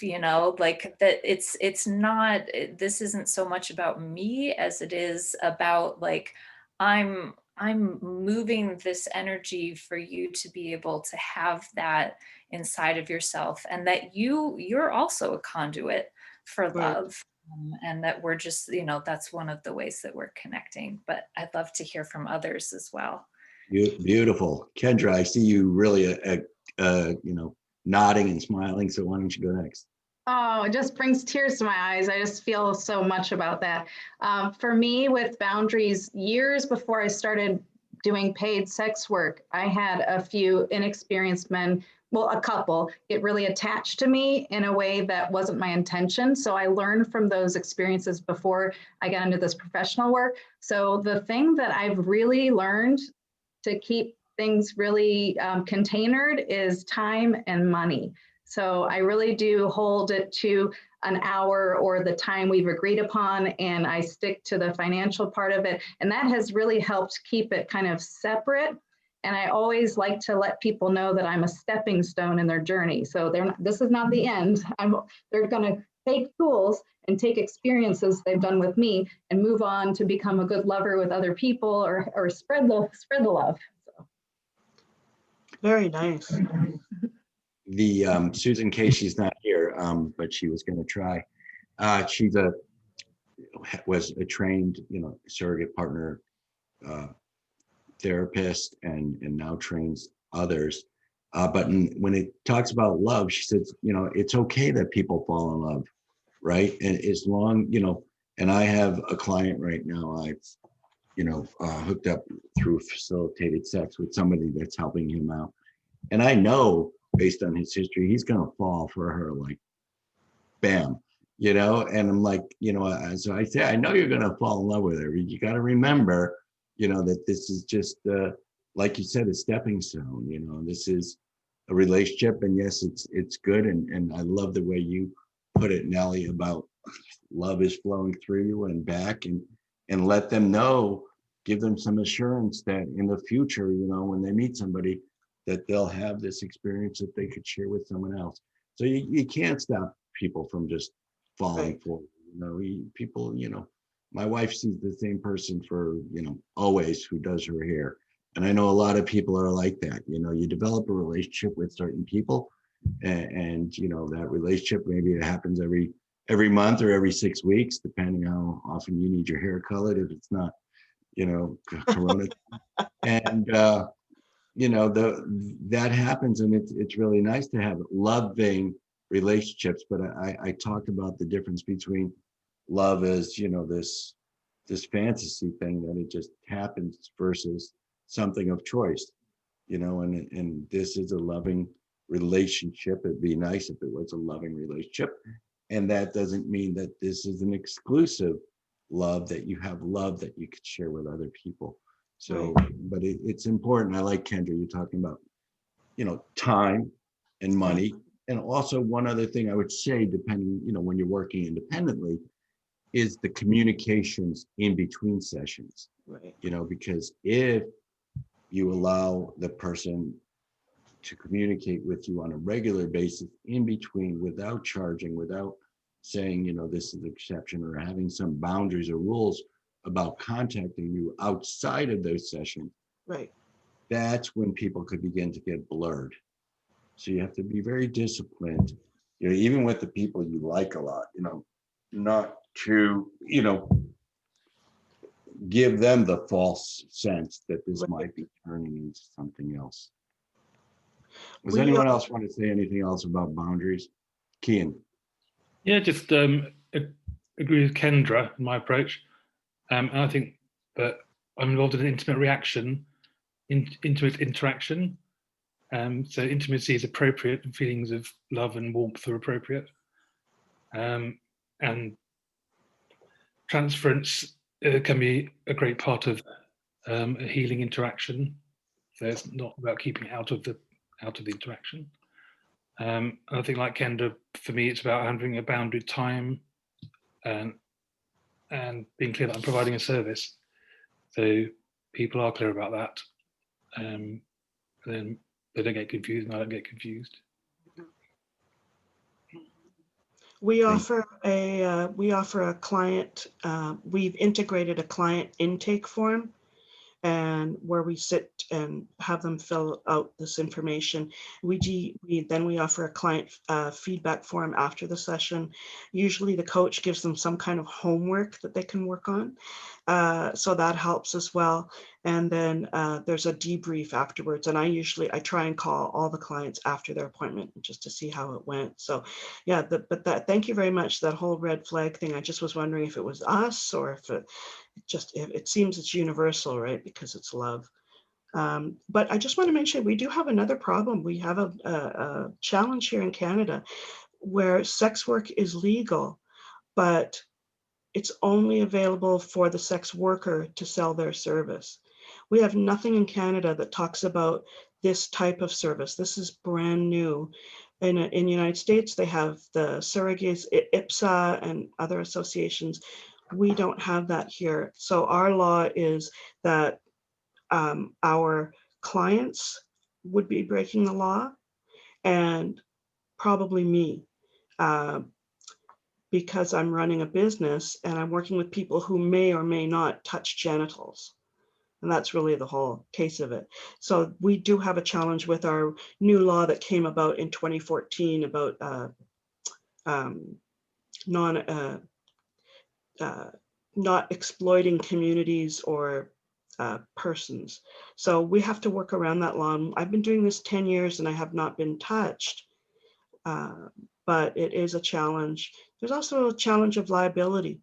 like that it's not, this isn't so much about me as it is about like, I'm moving this energy for you to be able to have that inside of yourself, and that you're also a conduit for Right. love. And that we're just, you know, that's one of the ways that we're connecting. But I'd love to hear from others as well. Beautiful. Kendra, I see you really, you know, nodding and smiling. So why don't you go next? Oh, it just brings tears to my eyes. I just feel so much about that. For me, with boundaries, years before I started doing paid sex work, I had a few inexperienced men, well, a couple, get really attached to me in a way that wasn't my intention. So I learned from those experiences before I got into this professional work. So the thing that I've really learned to keep things really containered is time and money. So I really do hold it to an hour or the time we've agreed upon, and I stick to the financial part of it. And that has really helped keep it kind of separate. And I always like to let people know that I'm a stepping stone in their journey. So this is not the end. They're going to take tools and take experiences they've done with me and move on to become a good lover with other people, or spread the love. So. Very nice. The Susan K, she's not here, but she was going to try. She was a trained, you know, surrogate partner therapist, and now trains others. But when it talks about love, she says, you know, it's okay that people fall in love, right? And as long, you know, and I have a client right now, I've, you know, hooked up through facilitated sex with somebody that's helping him out. And I know, based on his history, he's going to fall for her like, bam, you know? And I'm like, you know, so I say, I know you're going to fall in love with her. You got to remember, you know, that this is just, like you said, a stepping stone. You know, this is a relationship. And yes, it's good. And I love the way you put it, Nellie, about love is flowing through you and back, and let them know, give them some assurance that in the future, you know, when they meet somebody, that they'll have this experience that they could share with someone else. So you can't stop people from just falling for, you know, people, you know, my wife sees the same person for, you know, always, who does her hair. And I know a lot of people are like that. You know, you develop a relationship with certain people, and you know, that relationship, maybe it happens every month or every 6 weeks, depending how often you need your hair colored, if it's not, you know, Corona. And you know, that happens, and it's really nice to have loving relationships. But I talked about the difference between love as, you know, this fantasy thing that it just happens, versus something of choice, you know, and this is a loving relationship. It'd be nice if it was a loving relationship. And that doesn't mean that this is an exclusive love, that you have love that you could share with other people. So, but it's important. I like, Kendra, you're talking about, you know, time and money. And also one other thing I would say, depending, you know, when you're working independently, is the communications in between sessions. Right. You know, because if you allow the person to communicate with you on a regular basis in between, without charging, without saying, you know, this is an exception, or having some boundaries or rules about contacting you outside of those sessions, Right. that's when people could begin to get blurred. So you have to be very disciplined, you know, even with the people you like a lot, you know, not to, you know, give them the false sense that this might be turning into something else. Does anyone else want to say anything else about boundaries? Kian? Yeah, just agree with Kendra in my approach. And I think that I'm involved in an intimate reaction, intimate interaction. So intimacy is appropriate, and feelings of love and warmth are appropriate. And transference can be a great part of a healing interaction. So it's not about keeping it out of the interaction. And I think, like Kendra, for me, it's about having a boundary time and being clear that I'm providing a service. So people are clear about that. Then they don't get confused, and I don't get confused. We offer a client, we've integrated a client intake form and where we sit and have them fill out this information. Then we offer a client feedback form after the session. Usually the coach gives them some kind of homework that they can work on. So that helps as well. And then there's a debrief afterwards. And I try and call all the clients after their appointment just to see how it went. So yeah, thank you very much. That whole red flag thing, I just was wondering if it was us or if it seems it's universal, right? Because it's love. But I just want to mention, we do have another problem. We have a challenge here in Canada where sex work is legal, but it's only available for the sex worker to sell their service. We have nothing in Canada that talks about this type of service. This is brand new. In the United States, they have the surrogates, IPSA, and other associations. We don't have that here. So our law is that our clients would be breaking the law, and probably me, because I'm running a business and I'm working with people who may or may not touch genitals. And that's really the whole case of it. So we do have a challenge with our new law that came about in 2014 about not exploiting communities or persons. So we have to work around that law. I've been doing this 10 years and I have not been touched, but it is a challenge. There's also a challenge of liability.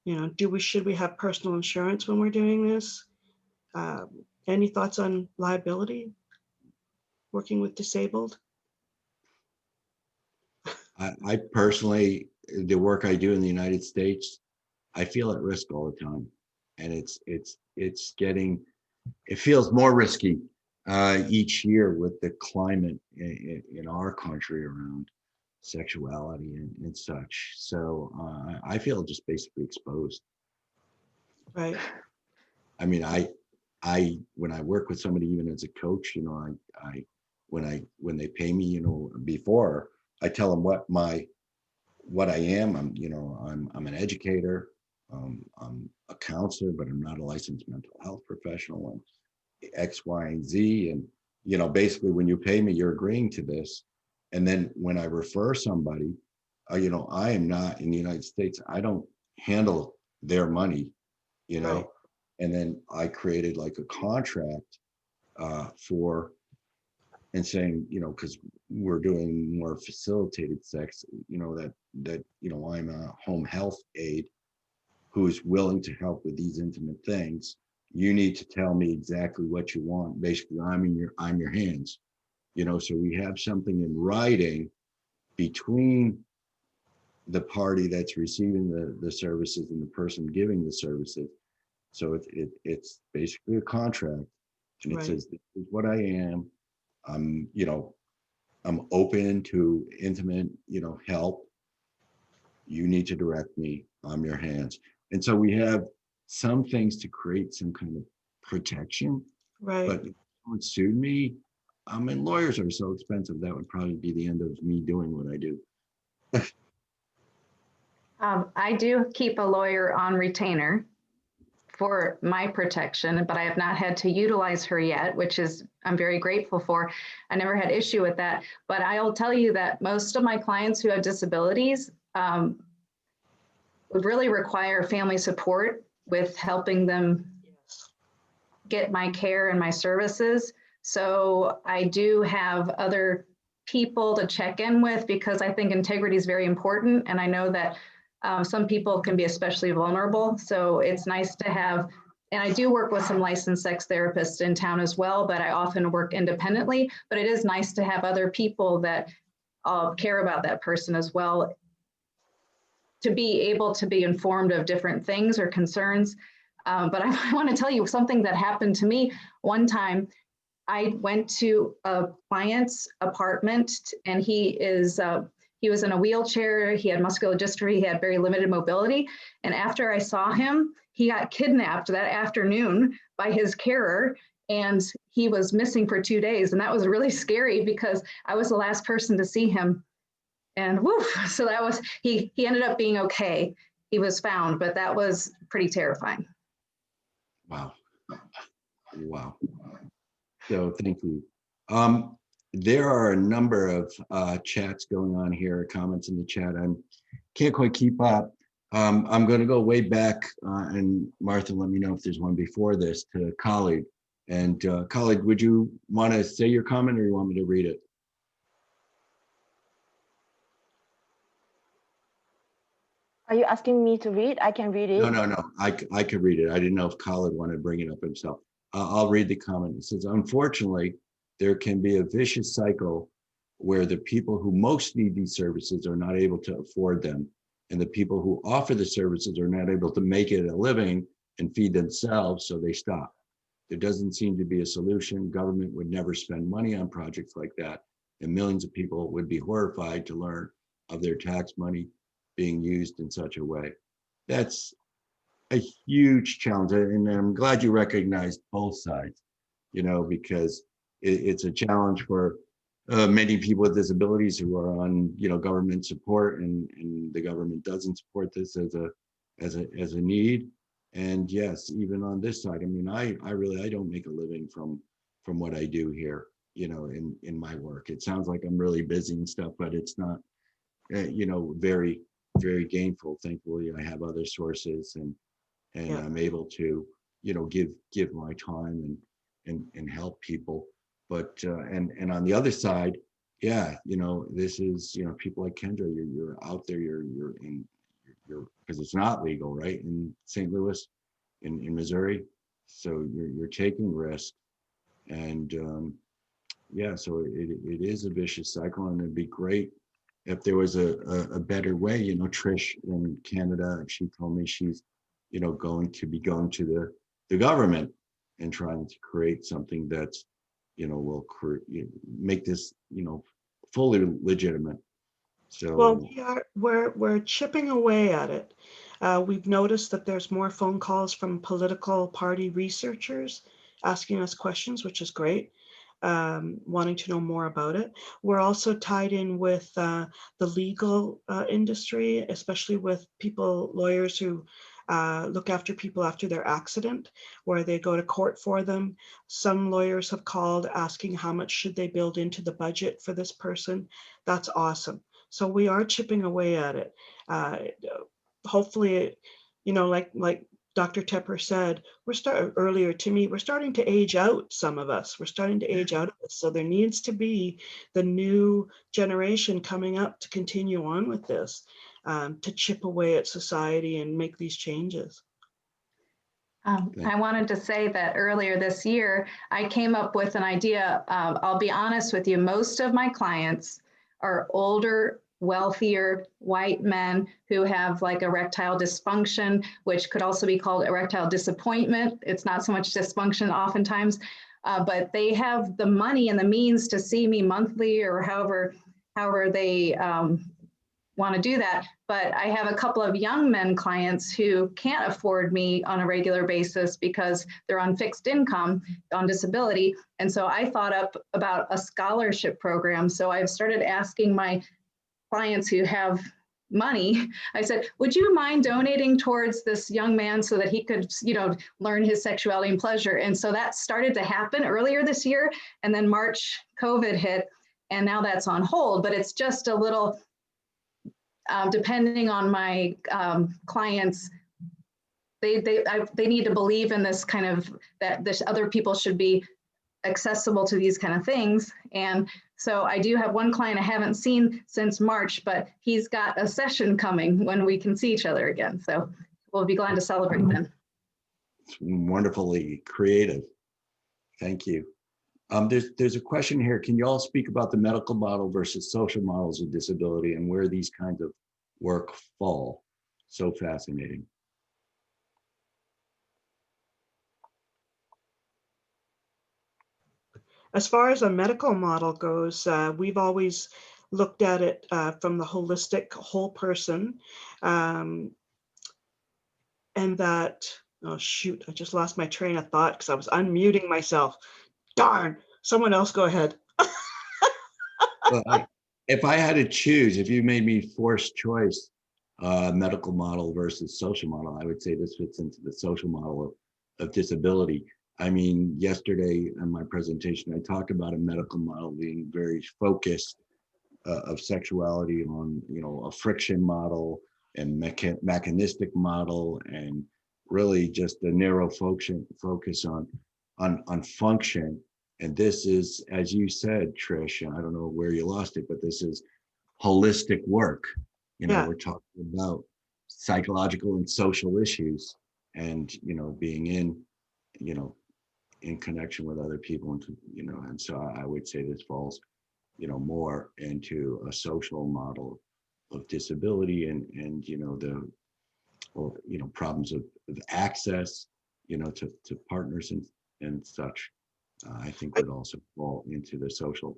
Should we have personal insurance when we're doing this? Any thoughts on liability, working with disabled? I personally, the work I do in the United States, I feel at risk all the time, and it feels more risky each year with the climate in our country around sexuality and such. So I feel just basically exposed. Right. I mean, when I work with somebody, even as a coach, when they pay me, before I tell them what I am. I'm an educator. I'm a counselor, but I'm not a licensed mental health professional. I'm X, Y, and Z. And, basically when you pay me, you're agreeing to this. And then when I refer somebody, I am not in the United States. I don't handle their money, Right. And then I created like a contract and saying, because we're doing more facilitated sex, that I'm a home health aide who is willing to help with these intimate things. You need to tell me exactly what you want. Basically, I'm your hands, so we have something in writing between the party that's receiving the services and the person giving the services. So it's basically a contract, and it says, this is what I am. I'm open to intimate, help. You need to direct me. I'm your hands. And so we have some things to create some kind of protection. Right. But if someone sued me, lawyers are so expensive. That would probably be the end of me doing what I do. I do keep a lawyer on retainer for my protection, but I have not had to utilize her yet, which I'm very grateful for. I never had issue with that, but I'll tell you that most of my clients who have disabilities would really require family support with helping them get my care and my services. So I do have other people to check in with, because I think integrity is very important. And I know that some people can be especially vulnerable. So it's nice to have, and I do work with some licensed sex therapists in town as well, but I often work independently. But it is nice to have other people that care about that person as well, to be able to be informed of different things or concerns. But I want to tell you something that happened to me one time. I went to a client's apartment, and he was in a wheelchair. He had muscular dystrophy. He had very limited mobility. And after I saw him, he got kidnapped that afternoon by his carer, and he was missing for 2 days. And that was really scary because I was the last person to see him. And woof, so that was, he ended up being okay. He was found, but that was pretty terrifying. Wow. Wow. So thank you. There are a number of chats going on here, comments in the chat. I can't quite keep up. I'm going to go way back, and Martha, let me know if there's one before this, to Khalid. And Khalid, would you want to say your comment, or you want me to read it? Are you asking me to read? I can read it. No. I could read it. I didn't know if Khalid wanted to bring it up himself. I'll read the comment. It says, unfortunately, there can be a vicious cycle where the people who most need these services are not able to afford them, and the people who offer the services are not able to make it a living and feed themselves, so they stop. There doesn't seem to be a solution. Government would never spend money on projects like that, and millions of people would be horrified to learn of their tax money being used in such a way. That's a huge challenge, and I'm glad you recognized both sides, because it's a challenge for many people with disabilities who are on, government support, and the government doesn't support this as a need. And yes, even on this side, I mean, I don't make a living from what I do here, in my work. It sounds like I'm really busy and stuff, but it's not, very, very gainful. Thankfully, I have other sources, and Yeah. I'm able to, give my time and help people. But and on the other side, yeah, this is, people like Kendra, you're out there, you're because it's not legal, right, in St. Louis, in Missouri, so you're taking risks, and yeah, so it is a vicious cycle, and it'd be great if there was a better way. Trish in Canada, she told me she's going to the government and trying to create something that's will make this fully legitimate. So well, we're chipping away at it. We've noticed that there's more phone calls from political party researchers asking us questions, which is great, wanting to know more about it. We're also tied in with the legal industry, especially with lawyers who look after people after their accident, where they go to court for them. Some lawyers have called asking how much should they build into the budget for this person. That's awesome. So we are chipping away at it. Hopefully, like Dr. Tepper said, we're starting to age out, some of us. We're starting to age out of this. So there needs to be the new generation coming up to continue on with this, to chip away at society and make these changes. I wanted to say that earlier this year, I came up with an idea. I'll be honest with you, most of my clients are older, wealthier white men who have like erectile dysfunction, which could also be called erectile disappointment. It's not so much dysfunction oftentimes, but they have the money and the means to see me monthly or however they want to do that. But I have a couple of young men clients who can't afford me on a regular basis because they're on fixed income, on disability. And so I thought up about a scholarship program. So I've started asking my clients who have money, I said, would you mind donating towards this young man so that he could, learn his sexuality and pleasure? And so that started to happen earlier this year. And then March, COVID hit, and now that's on hold, but it's just a little, depending on my clients, they need to believe in this kind of, that this other people should be accessible to these kind of things. And so I do have one client I haven't seen since March, but he's got a session coming when we can see each other again. So we'll be glad to celebrate then. It's wonderfully creative. Thank you. There's a question here. Can you all speak about the medical model versus social models of disability and where these kinds of work fall? So fascinating. As far as a medical model goes, we've always looked at it from the holistic whole person. And that, oh shoot, I just lost my train of thought because I was unmuting myself. Darn, someone else go ahead. Well, if I had to choose, if you made me forced choice, medical model versus social model, I would say this fits into the social model of disability. I mean, yesterday in my presentation, I talked about a medical model being very focused of sexuality on, you know, a friction model and mechanistic model, and really just a narrow focus on function. And this is, as you said, Trish, and I don't know where you lost it, but this is holistic work. You know, Yeah. we're talking about psychological and social issues, and, you know, being in, you know, in connection with other people, and, you know, and so I would say this falls, you know, more into a social model of disability, and you know, the, or, you know, problems of access, you know, to partners and such. I think would also fall into the social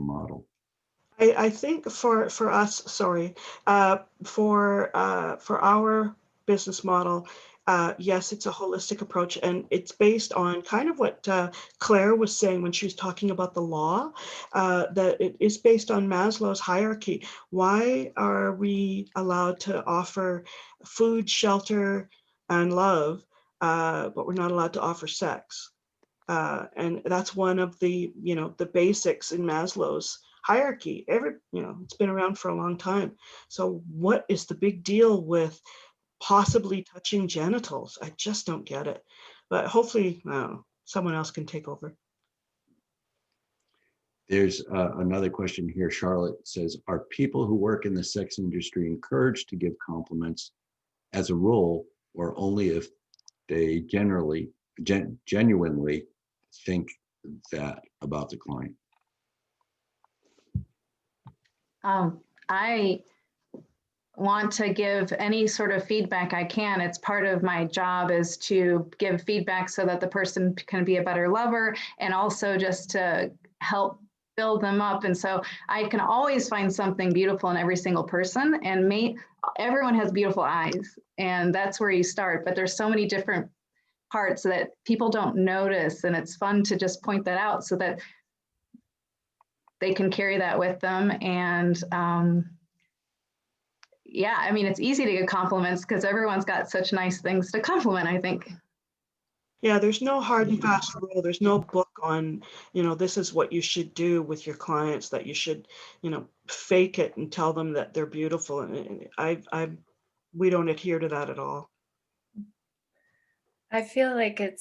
model. I think for us, sorry, for our business model, yes, it's a holistic approach, and it's based on kind of what Claire was saying when she was talking about the law, that it is based on Maslow's hierarchy. Why are we allowed to offer food, shelter, and love, but we're not allowed to offer sex? And that's one of the, you know, the basics in Maslow's hierarchy. You know, it's been around for a long time. So what is the big deal with possibly touching genitals? I just don't get it. But hopefully, someone else can take over. There's another question here. Charlotte says, are people who work in the sex industry encouraged to give compliments as a rule, or only if they genuinely think that about the client? I want to give any sort of feedback I can. It's part of my job is to give feedback so that the person can be a better lover, and also just to help build them up. And so I can always find something beautiful in every single person, and everyone has beautiful eyes, and that's where you start. But there's so many different parts that people don't notice, and it's fun to just point that out so that they can carry that with them. And yeah, I mean, it's easy to get compliments because everyone's got such nice things to compliment, I think. Yeah, there's no hard and fast rule. There's no book on, you know, this is what you should do with your clients, that you should, you know, fake it and tell them that they're beautiful. And we don't adhere to that at all. I feel like I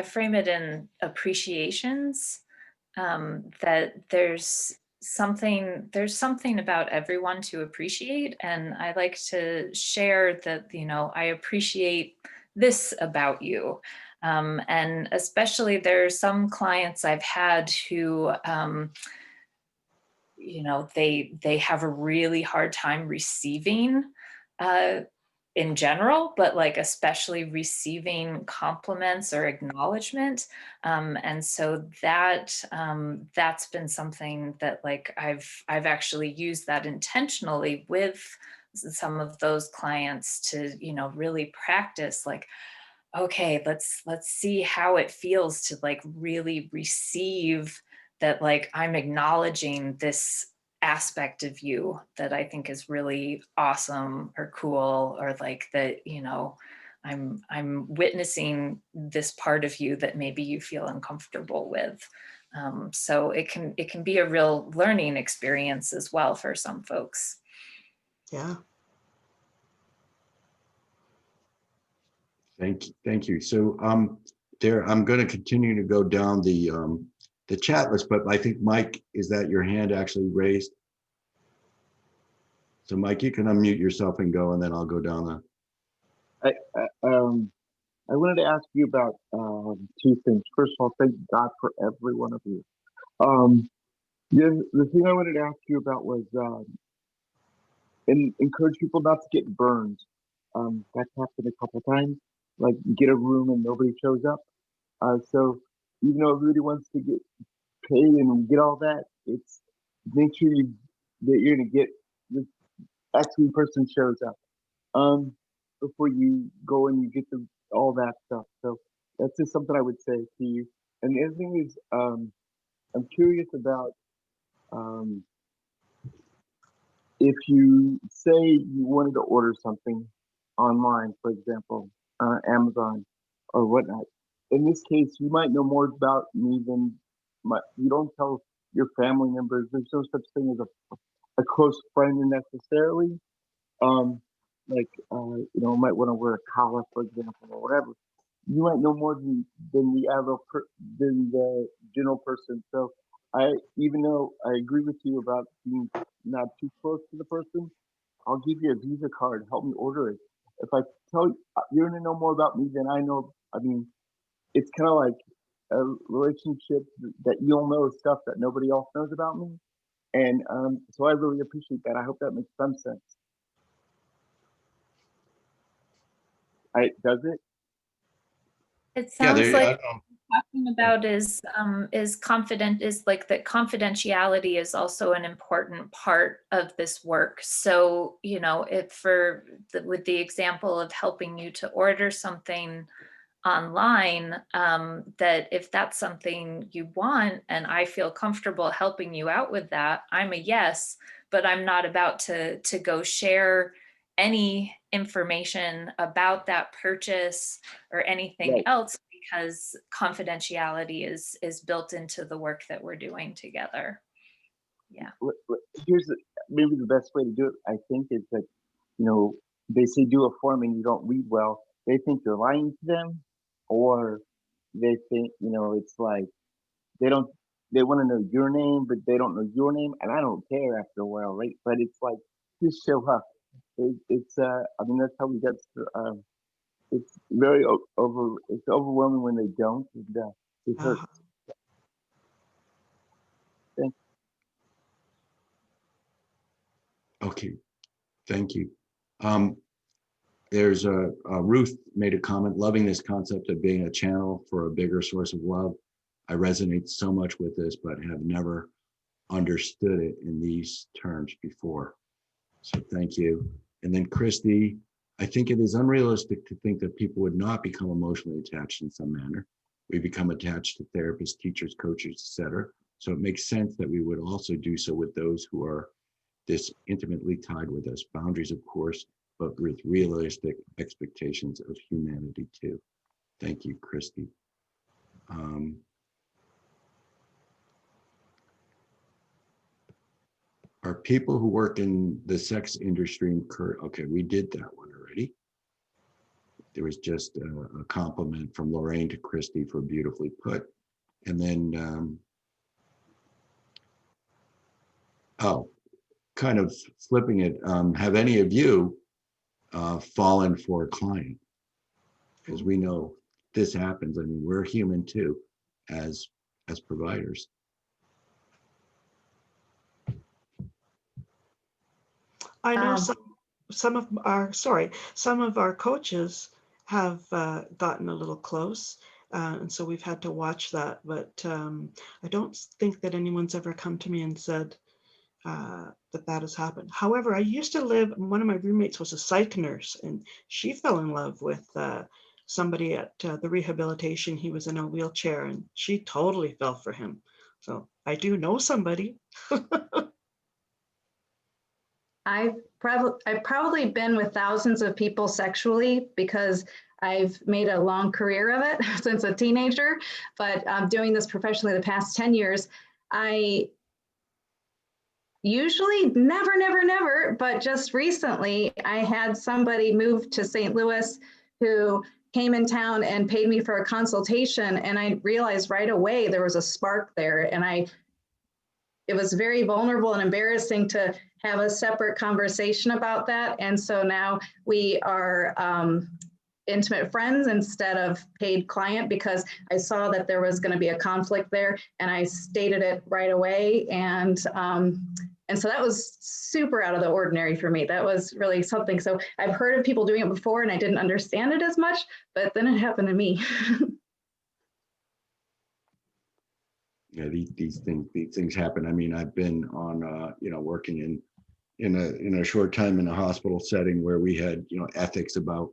frame it in appreciations, that there's something about everyone to appreciate. And I like to share that, you know, I appreciate this about you. And especially there are some clients I've had who, you know, they have a really hard time receiving in general, but like especially receiving compliments or acknowledgement. And so that's been something that like I've actually used that intentionally with some of those clients to, you know, really practice like, okay, let's see how it feels to like really receive that, like I'm acknowledging this aspect of you that I think is really awesome or cool, or like that, you know, I'm witnessing this part of you that maybe you feel uncomfortable with. So it can be a real learning experience as well for some folks. Yeah. Thank you. So I'm going to continue to go down the chat list, but I think Mike, is that your hand actually raised? So Mike, you can unmute yourself and go, and then I'll go down the. I wanted to ask you about two things. First of all, thank God for every one of you. The thing I wanted to ask you about was encourage people not to get burned. That's happened a couple times. Like you get a room and nobody shows up. So even though everybody wants to get paid and get all that, it's make sure that you're gonna get the actual person shows up before you go and you get all that stuff. So that's just something I would say to you. And the other thing is, I'm curious about if you say you wanted to order something online, for example, Amazon, or whatnot. In this case, you might know more about me than you don't tell your family members. There's no such thing as a close friend necessarily. Might want to wear a collar, for example, or whatever. You might know more than than the general person. So even though I agree with you about being not too close to the person, I'll give you a Visa card. Help me order it. If I tell you, you're gonna know more about me than I know. I mean, it's kind of like a relationship that you'll know stuff that nobody else knows about me. And so I really appreciate that. I hope that makes some sense. Does it? It sounds like don't- talking about is like that confidentiality is also an important part of this work. So, you know, with the example of helping you to order something online, that if that's something you want and I feel comfortable helping you out with that, I'm a yes, but I'm not about to go share any information about that purchase or anything Right. else, because confidentiality is built into the work that we're doing together. Yeah. Here's maybe the best way to do it, I think, is that, you know, they say do a form and you don't read well. They think you're lying to them, or they think, you know, it's like they want to know your name, but they don't know your name. And I don't care after a while, right? But it's like, just show up. I mean, that's how we get to, it's very it's overwhelming when they don't. And, it hurts. Thanks. Okay, thank you. There's Ruth made a comment, loving this concept of being a channel for a bigger source of love. I resonate so much with this, but have never understood it in these terms before. So thank you. And then Christy, I think it is unrealistic to think that people would not become emotionally attached in some manner. We become attached to therapists, teachers, coaches, etc. So it makes sense that we would also do so with those who are this intimately tied with us. Boundaries, of course, but with realistic expectations of humanity too. Thank you, Christy. Are people who work in the sex industry okay, we did that one already. There was just a compliment from Lorraine to Christy for beautifully put. And then, kind of flipping it, have any of you fallen for a client? Because we know this happens. I mean, we're human too, as providers. I know some of our coaches have gotten a little close, and so we've had to watch that. But I don't think that anyone's ever come to me and said that has happened. However, I used to one of my roommates was a psych nurse, and she fell in love with somebody at the rehabilitation. He was in a wheelchair, and she totally fell for him. So I do know somebody. I've probably been with thousands of people sexually because I've made a long career of it since a teenager, but doing this professionally the past 10 years, I usually never, but just recently I had somebody move to St. Louis who came in town and paid me for a consultation, and I realized right away there was a spark there, and it was very vulnerable and embarrassing to have a separate conversation about that. And so now we are intimate friends instead of paid client, because I saw that there was going to be a conflict there, and I stated it right away. And so that was super out of the ordinary for me. That was really something. So I've heard of people doing it before and I didn't understand it as much, but then it happened to me. Yeah, these things happen. I mean, I've been on, working in a short time in a hospital setting where we had, ethics about,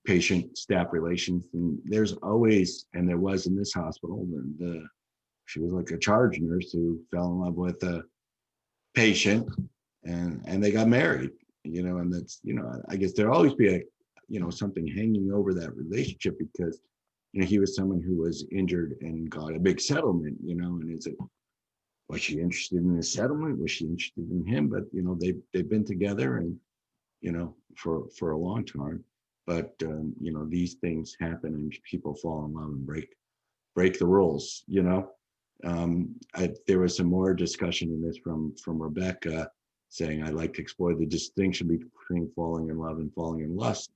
patient staff relations. And there's always, and there was in this hospital, she was like a charge nurse who fell in love with a patient, and they got married, and that's, I guess there'll always be something hanging over that relationship because, he was someone who was injured and got a big settlement, and is it, was she interested in the settlement? Was she interested in him? But, they've been together and, for a long time, but, these things happen and people fall in love and break the rules, there was some more discussion in this from Rebecca saying, I'd like to explore the distinction between falling in love and falling in lust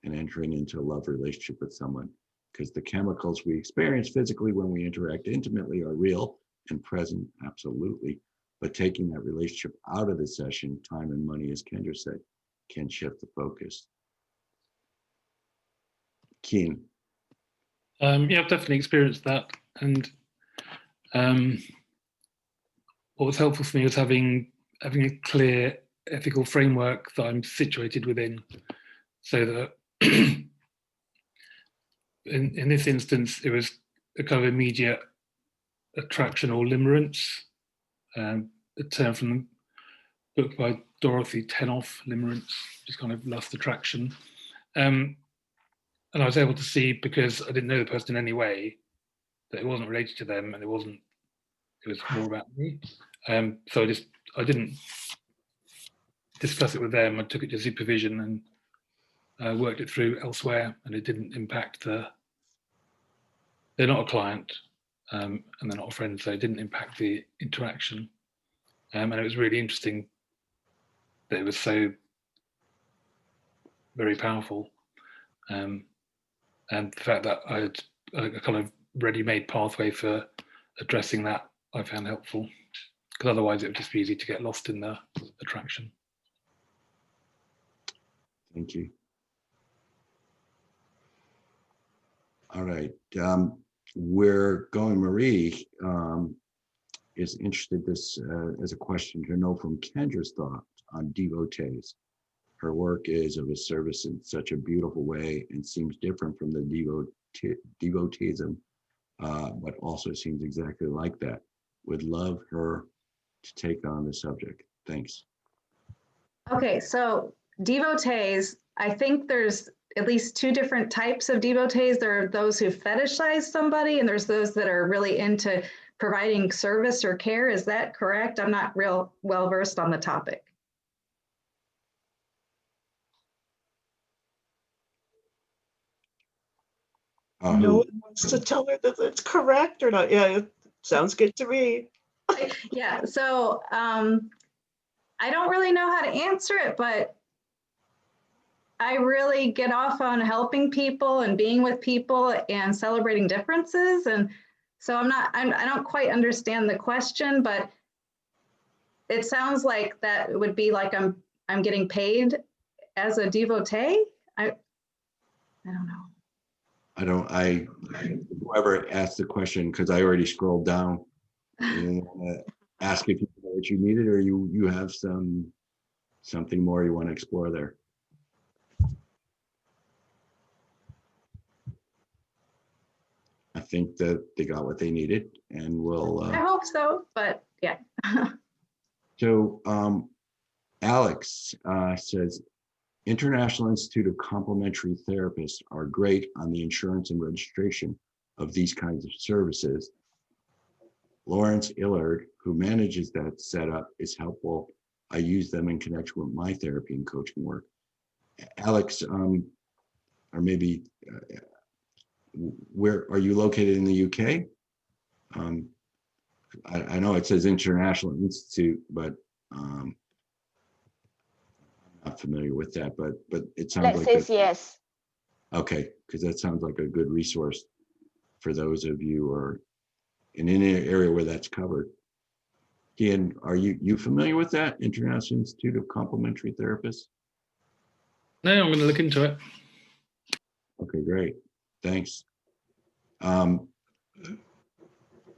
and entering into a love relationship with someone, because the chemicals we experience physically when we interact intimately are real and present, absolutely. But taking that relationship out of the session, time and money, as Kendra said, can shift the focus. Kian. Yeah, I've definitely experienced that. And what was helpful for me was having a clear ethical framework that I'm situated within, so that in this instance, it was a kind of immediate attraction or limerence, a term from the book by Dorothy Tenoff, limerence, just kind of lust attraction. And I was able to see, because I didn't know the person in any way, that it wasn't related to them, and it was more about me. So I didn't discuss it with them. I took it to supervision and worked it through elsewhere, and it didn't impact they're not a client, and they're not a friend, so it didn't impact the interaction. And it was really interesting that it was so very powerful. And the fact that I had a kind of ready-made pathway for addressing that, I found helpful, because otherwise it would just be easy to get lost in the attraction. Thank you. All right, we're going, Marie is interested this as a question to know from Kendra's thought on devotees. Her work is of a service in such a beautiful way and seems different from the devoteeism, but also seems exactly like that. Would love her to take on the subject. Thanks. Okay, so devotees, I think there's at least two different types of devotees. There are those who fetishize somebody, and there's those that are really into providing service or care. Is that correct? I'm not real well versed on the topic. No one wants to tell her that it's correct or not. Yeah, it sounds good to me. Yeah, so I don't really know how to answer it, but I really get off on helping people and being with people and celebrating differences. And so I don't quite understand the question, but it sounds like that would be like I'm getting paid as a devotee. I don't know. Whoever asked the question, because I already scrolled down, and ask if you know what you needed, or you have something more you want to explore there. I think that they got what they needed, and we'll. I hope so, but yeah. So Alex says, International Institute of Complementary Therapists are great on the insurance and registration of these kinds of services. Lawrence Illard, who manages that setup, is helpful. I use them in connection with my therapy and coaching work. Alex, or maybe, where are you located in the UK? I know it says International Institute, but I'm not familiar with that, but it sounds like says yes. Okay, because that sounds like a good resource for those of you who are in any area where that's covered. Kian, are you familiar with that, International Institute of Complementary Therapists? No, I'm going to look into it. Okay, great. Thanks.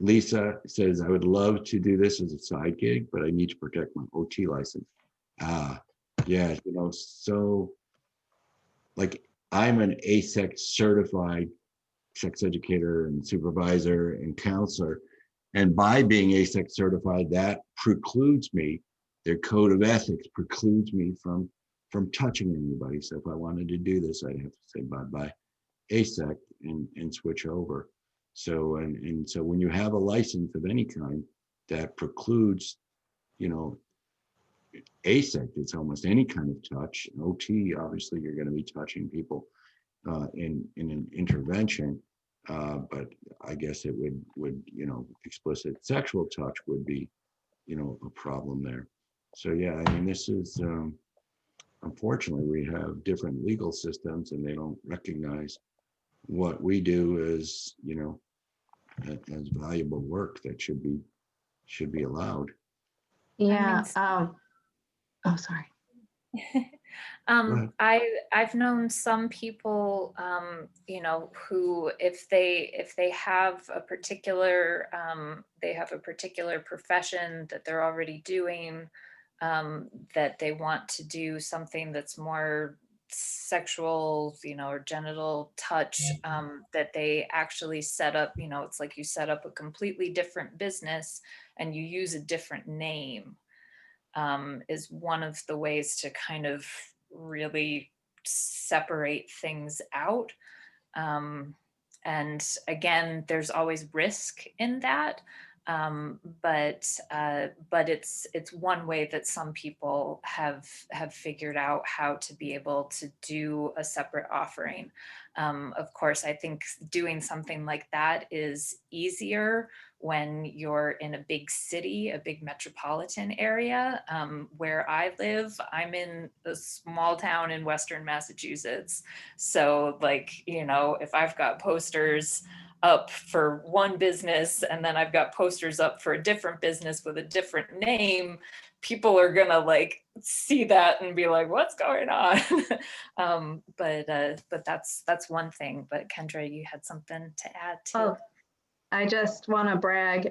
Lisa says, I would love to do this as a side gig, but I need to protect my OT license. Yeah, so like I'm an ASEC certified sex educator and supervisor and counselor. And by being ASEC certified, that precludes me, their code of ethics precludes me from from touching anybody. So if I wanted to do this, I'd have to say bye-bye ASEC and switch over. So, and so when you have a license of any kind that precludes, you know, ASEC, it's almost any kind of touch. OT, obviously, you're going to be touching people in an intervention, but I guess it would you know, explicit sexual touch would be, you know, a problem there. So yeah, I mean, this is unfortunately we have different legal systems, and they don't recognize what we do as, you know, as valuable work that should be allowed. Yeah. Oh, sorry. I've known some people, you know, who if they have a particular profession that they're already doing, that they want to do something that's more sexual, you know, or genital touch, that they actually set up, you know, it's like you set up a completely different business and you use a different name, is one of the ways to kind of really separate things out. And again, there's always risk in that. But it's one way that some people have figured out how to be able to do a separate offering. Of course, I think doing something like that is easier when you're in a big city, a big metropolitan area. Where I live, I'm in a small town in Western Massachusetts. So like, you know, if I've got posters up for one business and then I've got posters up for a different business with a different name, people are gonna like see that and be like, what's going on? But that's one thing. But Kendra, you had something to add too. Oh, I just want to brag.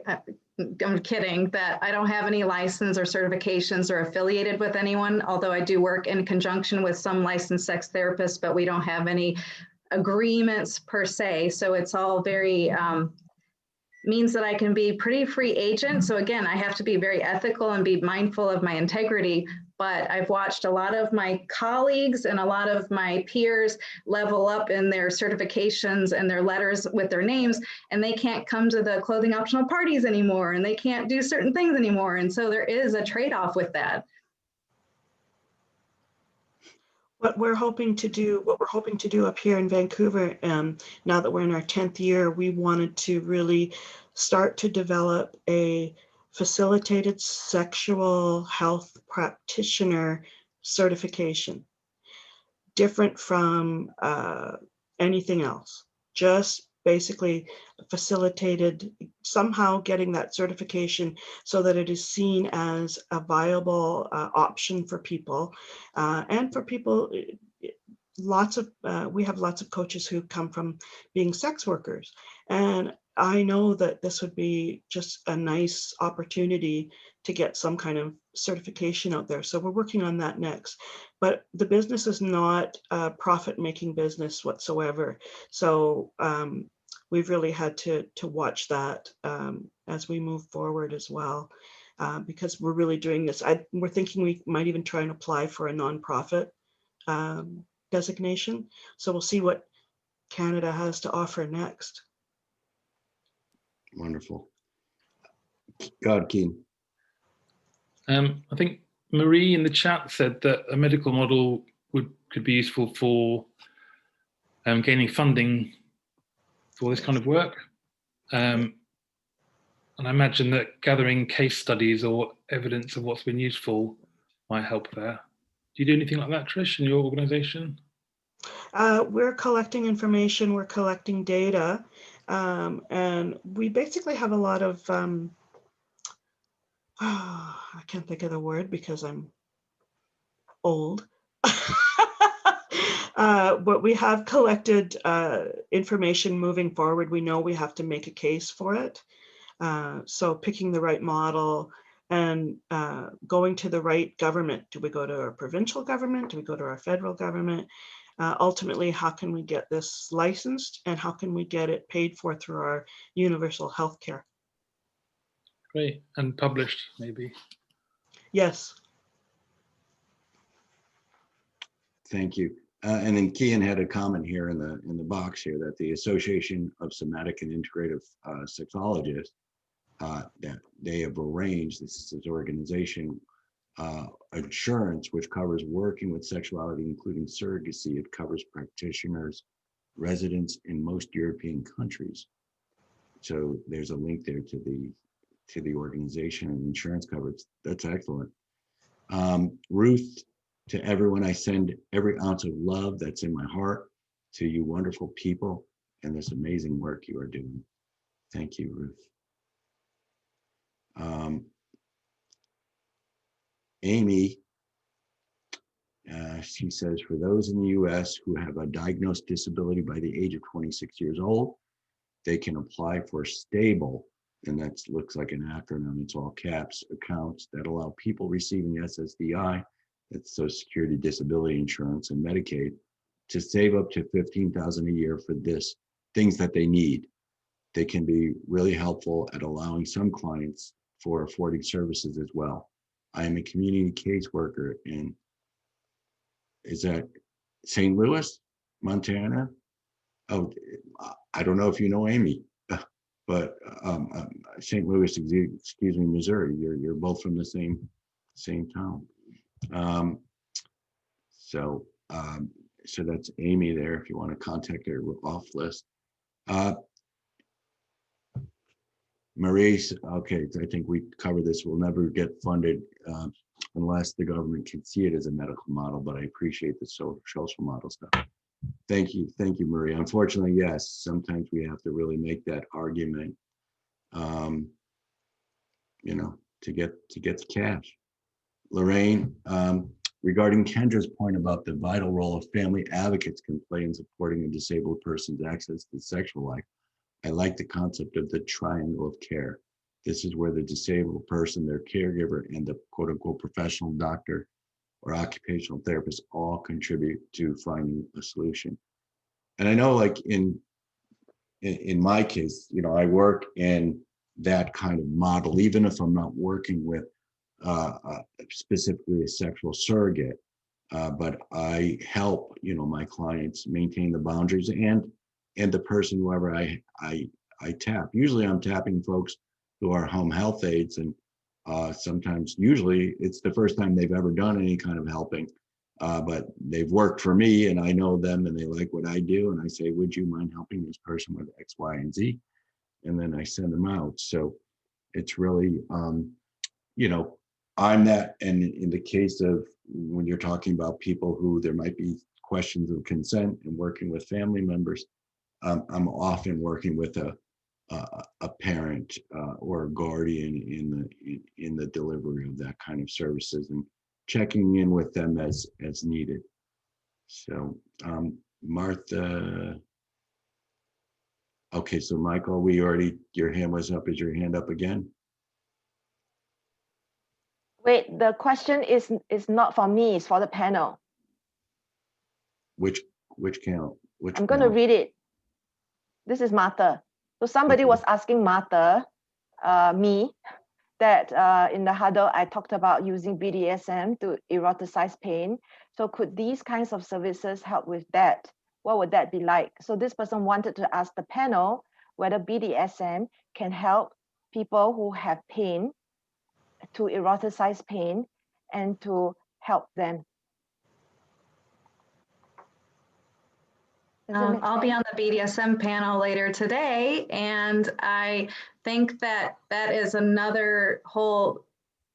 I'm kidding that I don't have any license or certifications or affiliated with anyone, although I do work in conjunction with some licensed sex therapists, but we don't have any agreements per se. So it's all very, means that I can be pretty free agent. So again, I have to be very ethical and be mindful of my integrity, but I've watched a lot of my colleagues and a lot of my peers level up in their certifications and their letters with their names, and they can't come to the clothing optional parties anymore, and they can't do certain things anymore. And so there is a trade-off with that. What we're hoping to do up here in Vancouver, now that we're in our 10th year, we wanted to really start to develop a facilitated sexual health practitioner certification, different from anything else, just basically facilitated, somehow getting that certification so that it is seen as a viable option for people, and for people, we have lots of coaches who come from being sex workers, and I know that this would be just a nice opportunity to get some kind of certification out there. So we're working on that next. But the business is not a profit-making business whatsoever. So we've really had to watch that as we move forward as well, because we're really doing this. We're thinking we might even try and apply for a nonprofit designation. So we'll see what Canada has to offer next. Wonderful. God, Kian. I think Marie in the chat said that a medical model could be useful for gaining funding for this kind of work. And I imagine that gathering case studies or evidence of what's been useful might help there. Do you do anything like that, Trish, in your organization? We're collecting information, we're collecting data, and we basically have a lot of, I can't think of the word because I'm old. But we have collected information moving forward. We know we have to make a case for it. So picking the right model and going to the right government. Do we go to our provincial government? Do we go to our federal government? Ultimately, how can we get this licensed, and how can we get it paid for through our universal health care? Great, and published maybe. Yes. Thank you. And then Kian had a comment here in the box here that the Association of Somatic and Integrative Sexologists, that they have arranged, this is his organization, insurance, which covers working with sexuality, including surrogacy. It covers practitioners, residents in most European countries. So there's a link there to the organization and insurance coverage. That's excellent. Ruth, to everyone, I send every ounce of love that's in my heart to you wonderful people and this amazing work you are doing. Thank you, Ruth. Amy, she says, for those in the US who have a diagnosed disability by the age of 26 years old, they can apply for stable, and that looks like an acronym, it's all caps, accounts that allow people receiving SSDI, that's Social Security Disability Insurance and Medicaid, to save up to $15,000 a year for things that they need. They can be really helpful at allowing some clients for affording services as well. I am a community caseworker in, is that St. Louis, Montana? Oh, I don't know if you know Amy, but St. Louis, excuse me, Missouri. You're both from the same town. So that's Amy there. If you want to contact her, we're off list. Maurice, okay, I think we covered this. We'll never get funded unless the government can see it as a medical model, but I appreciate the social model stuff. Thank you, Marie. Unfortunately, yes, sometimes we have to really make that argument, you know, to get the cash. Lorraine, regarding Kendra's point about the vital role of family advocates can play in supporting a disabled person's access to sexual life, I like the concept of the triangle of care. This is where the disabled person, their caregiver, and the quote unquote professional doctor or occupational therapist all contribute to finding a solution. And I know, like in my case, you know, I work in that kind of model, even if I'm not working with specifically a sexual surrogate, but I help, you know, my clients maintain the boundaries and the person, whoever I tap. Usually I'm tapping folks who are home health aides, and sometimes, usually it's the first time they've ever done any kind of helping, but they've worked for me and I know them and they like what I do. And I say, would you mind helping this person with X, Y, and Z? And then I send them out. So it's really, you know, I'm that. And in the case of when you're talking about people who there might be questions of consent and working with family members, I'm often working with a parent or a guardian in the delivery of that kind of services and checking in with them as needed. So Martha, okay, so Michael, your hand was up. Is your hand up again? Wait, the question is not for me, it's for the panel. Which count? I'm going to read it. This is Martha. So somebody was asking Martha, me, that in the huddle, I talked about using BDSM to eroticize pain. So could these kinds of services help with that? What would that be like? So this person wanted to ask the panel whether BDSM can help people who have pain to eroticize pain and to help them. I'll be on the BDSM panel later today, and I think that is another whole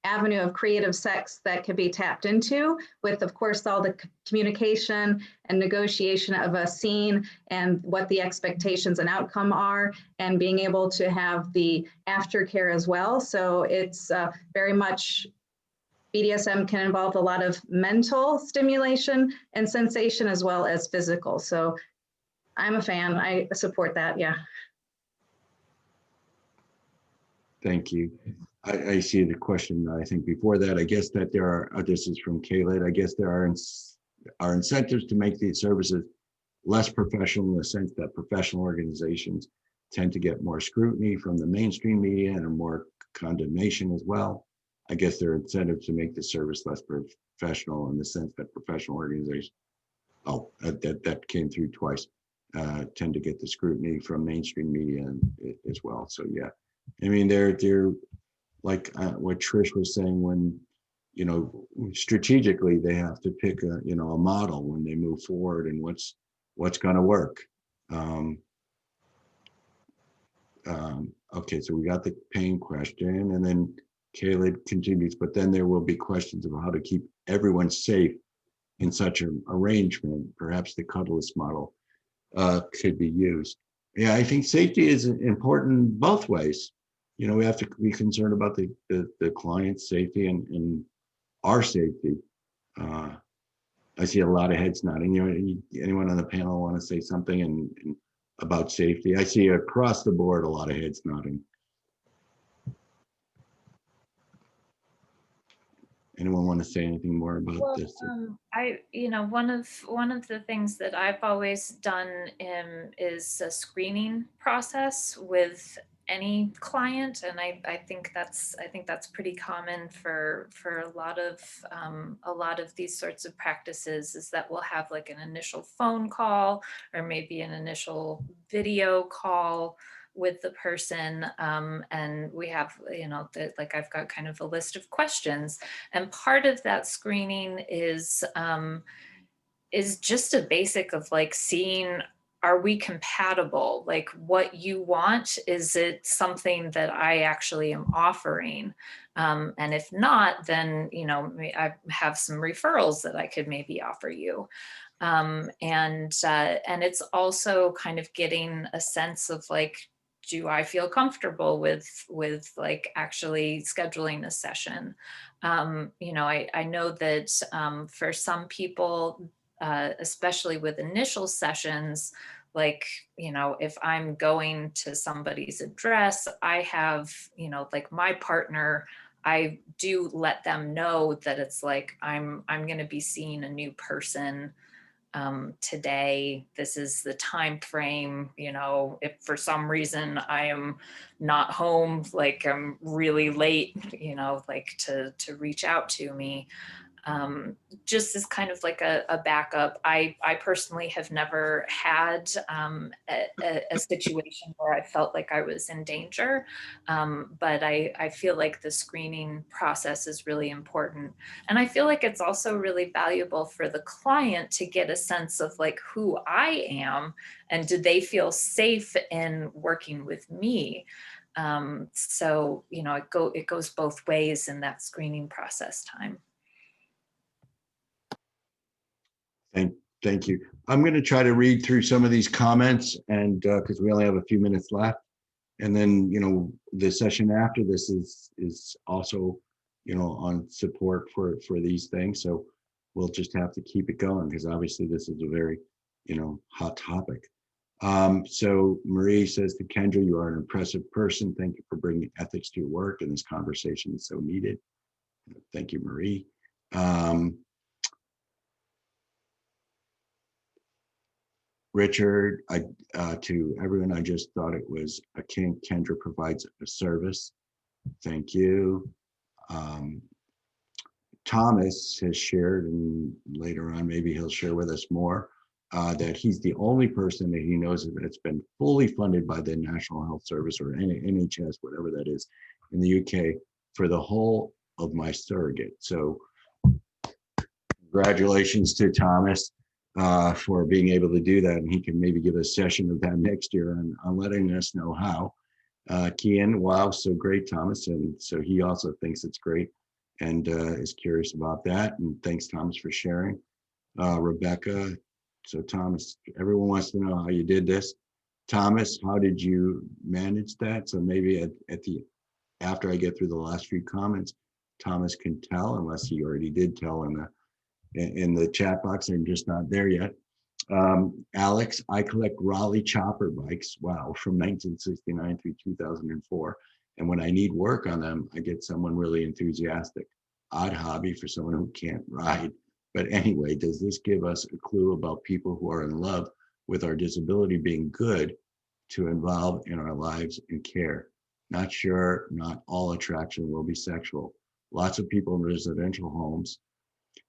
avenue of creative sex that could be tapped into with, of course, all the communication and negotiation of a scene and what the expectations and outcome are, and being able to have the aftercare as well. So it's very much, BDSM can involve a lot of mental stimulation and sensation as well as physical. So I'm a fan. I support that. Yeah. Thank you. I see the question. I think before that, I guess that there are, this is from Kayla, I guess there are incentives to make these services less professional, in the sense that professional organizations tend to get more scrutiny from the mainstream media and more condemnation as well. I guess there are incentives to make the service less professional, in the sense that professional organizations Oh, that came through twice. Tend to get the scrutiny from mainstream media as well. So yeah, I mean, they're like what Trish was saying, when, you know, strategically they have to pick a, you know, a model when they move forward and what's going to work. Okay, so we got the pain question, and then Caleb continues, but then there will be questions of how to keep everyone safe in such an arrangement. Perhaps the Cuddlist model could be used. Yeah, I think safety is important both ways. You know, we have to be concerned about the client's safety and our safety. I see a lot of heads nodding. You know, anyone on the panel want to say something and about safety? I see across the board a lot of heads nodding. Anyone want to say anything more about this? One of the things that I've always done is a screening process with any client, and I think that's pretty common for a lot of these sorts of practices, is that we'll have like an initial phone call or maybe an initial video call with the person, and we have, like I've got kind of a list of questions, and part of that screening is just a basic of like seeing, are we compatible? Like what you want, is it something that I actually am offering? And if not, then, I have some referrals that I could maybe offer you. And it's also kind of getting a sense of like, do I feel comfortable with like actually scheduling a session? I know that for some people, especially with initial sessions, like, if I'm going to somebody's address, I have, like my partner, I do let them know that it's like, I'm going to be seeing a new person today. This is the time frame. If for some reason I am not home, like I'm really late, like to reach out to me. Just as kind of like a backup. I personally have never had a situation where I felt like I was in danger, but I feel like the screening process is really important. And I feel like it's also really valuable for the client to get a sense of like who I am and do they feel safe in working with me. So, it goes both ways in that screening process time. Thank you. I'm going to try to read through some of these comments, and because we only have a few minutes left, and then the session after this is also on support for these things. So we'll just have to keep it going, because obviously this is a very hot topic. So Marie says to Kendra, you are an impressive person. Thank you for bringing ethics to your work, and this conversation is so needed. Thank you, Marie. Richard, to everyone, I just thought it was a kink. Kendra provides a service. Thank you. Thomas has shared, and later on maybe he'll share with us more, that he's the only person that he knows of that's been fully funded by the National Health Service, or NHS, whatever that is, in the UK for the whole of my surrogate. So congratulations to Thomas for being able to do that, and he can maybe give a session of that next year on letting us know how. Kian, wow, so great, Thomas, and so he also thinks it's great and is curious about that, and thanks, Thomas, for sharing. Rebecca, so Thomas, everyone wants to know how you did this. Thomas, how did you manage that? So maybe after I get through the last few comments, Thomas can tell, unless he already did tell in the chat box. They're just not there yet. Alex, I collect Raleigh chopper bikes, wow, from 1969 through 2004. And when I need work on them, I get someone really enthusiastic. Odd hobby for someone who can't ride. But anyway, does this give us a clue about people who are in love with our disability being good to involve in our lives and care? Not sure, not all attraction will be sexual. Lots of people in residential homes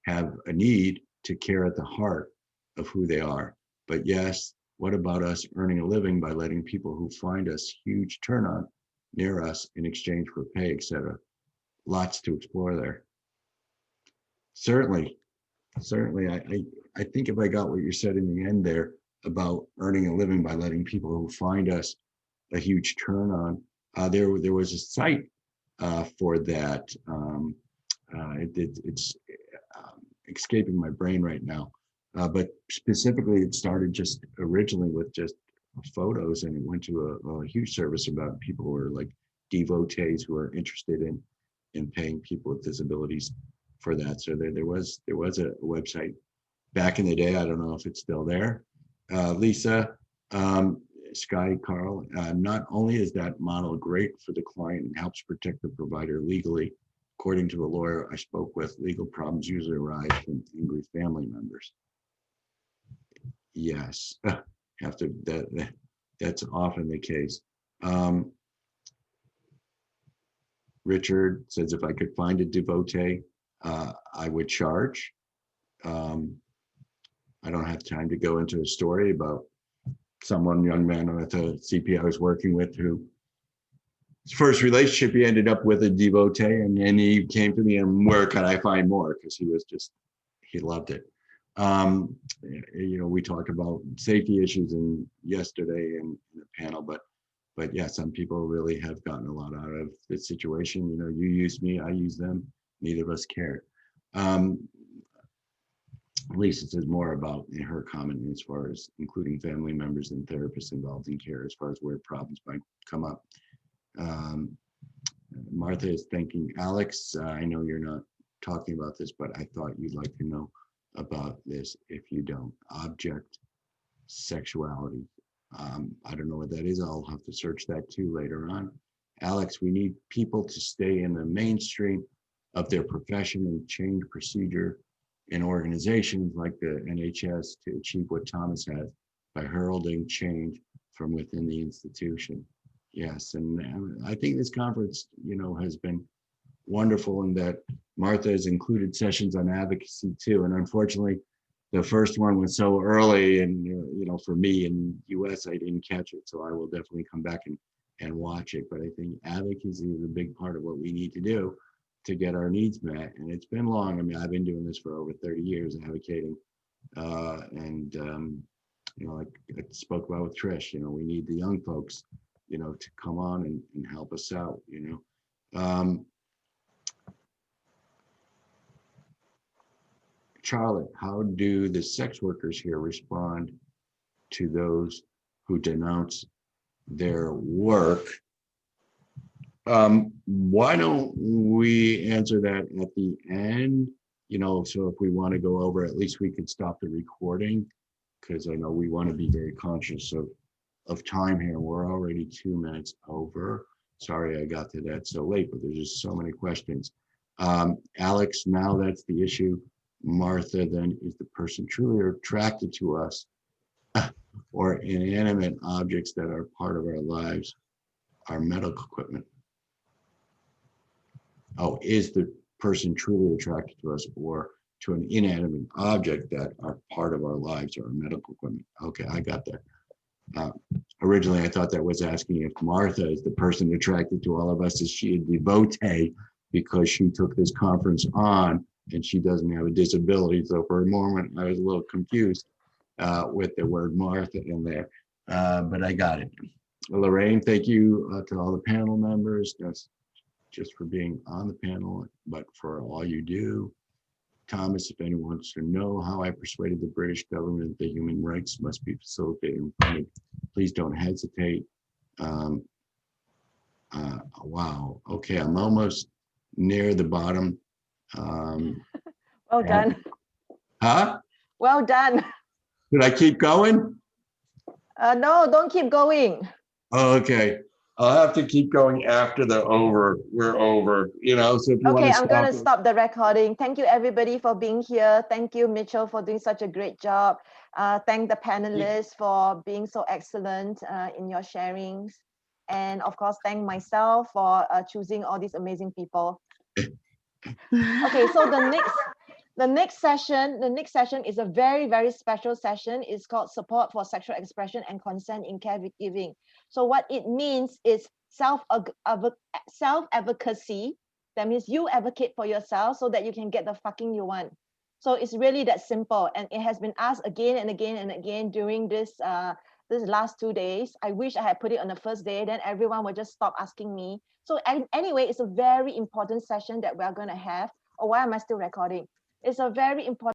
have a need to care at the heart of who they are. But yes, what about us earning a living by letting people who find us huge turn on near us in exchange for pay, etc.? Lots to explore there. Certainly, I think if I got what you said in the end there about earning a living by letting people who find us a huge turn on, there was a site for that. It's escaping my brain right now, but specifically it started just originally with just photos, and it went to a huge service about people who are like devotees who are interested in paying people with disabilities for that. So there was a website back in the day. I don't know if it's still there. Lisa, Sky, Carl, not only is that model great for the client and helps protect the provider legally, according to a lawyer I spoke with, legal problems usually arise from angry family members. Yes, that's often the case. Richard says, if I could find a devotee, I would charge. I don't have time to go into a story about young man with a CP I was working with, who his first relationship, he ended up with a devotee, and then he came to me and where can I find more? Because he loved it. We talked about safety issues yesterday in the panel, but yeah, some people really have gotten a lot out of the situation. You use me, I use them, neither of us cared. Lisa says more about her comment as far as including family members and therapists involved in care as far as where problems might come up. Martha is thanking Alex. I know you're not talking about this, but I thought you'd like to know about this if you don't. Object sexuality. I don't know what that is. I'll have to search that too later on. Alex, we need people to stay in the mainstream of their profession and change procedure in organizations like the NHS to achieve what Thomas has by heralding change from within the institution. Yes, and I think this conference, has been wonderful in that Martha has included sessions on advocacy too. And unfortunately, the first one was so early, and for me in the US, I didn't catch it. So I will definitely come back and watch it. But I think advocacy is a big part of what we need to do to get our needs met. And it's been long. I mean, I've been doing this for over 30 years, advocating. Like I spoke about with Trish, we need the young folks, to come on and help us out, Charlotte, how do the sex workers here respond to those who denounce their work? Why don't we answer that at the end? So if we want to go over, at least we could stop the recording, because I know we want to be very conscious of time here. We're already 2 minutes over. Sorry I got to that so late, but there's just so many questions. Alex, now that's the issue. Martha, then, is the person truly attracted to us or inanimate objects that are part of our lives, our medical equipment? Oh, is the person truly attracted to us or to an inanimate object that are part of our lives or our medical equipment? Okay, I got that. Originally, I thought that was asking if Martha is the person attracted to all of us. Is she a devotee because she took this conference on and she doesn't have a disability? So for a moment, I was a little confused with the word Martha in there, but I got it. Lorraine, thank you to all the panel members, just for being on the panel, but for all you do. Thomas, if anyone wants to know how I persuaded the British government that human rights must be facilitated and funded, please don't hesitate. Wow, okay, I'm almost near the bottom. Well done. Huh? Well done. Should I keep going? No, don't keep going. Oh, okay. I'll have to keep going after we're over, so if you want to Okay, I'm going to stop stop the recording. Thank you, everybody, for being here. Thank you, Mitchell, for doing such a great job. Thank the panelists for being so excellent in your sharings. And of course, thank myself for choosing all these amazing people. Okay, so the The next session is a very, very special session. It's called Support for Sexual Expression and Consent in Caregiving. So what it means is self-advocacy. That means you advocate for yourself so that you can get the fucking you want. So it's really that simple. And it has been asked again and again and again during this last 2 days. I wish I had put it on the first day, then everyone would just stop asking me. So anyway, it's a very important session that we're going to have. Oh, why am I still recording? It's a very important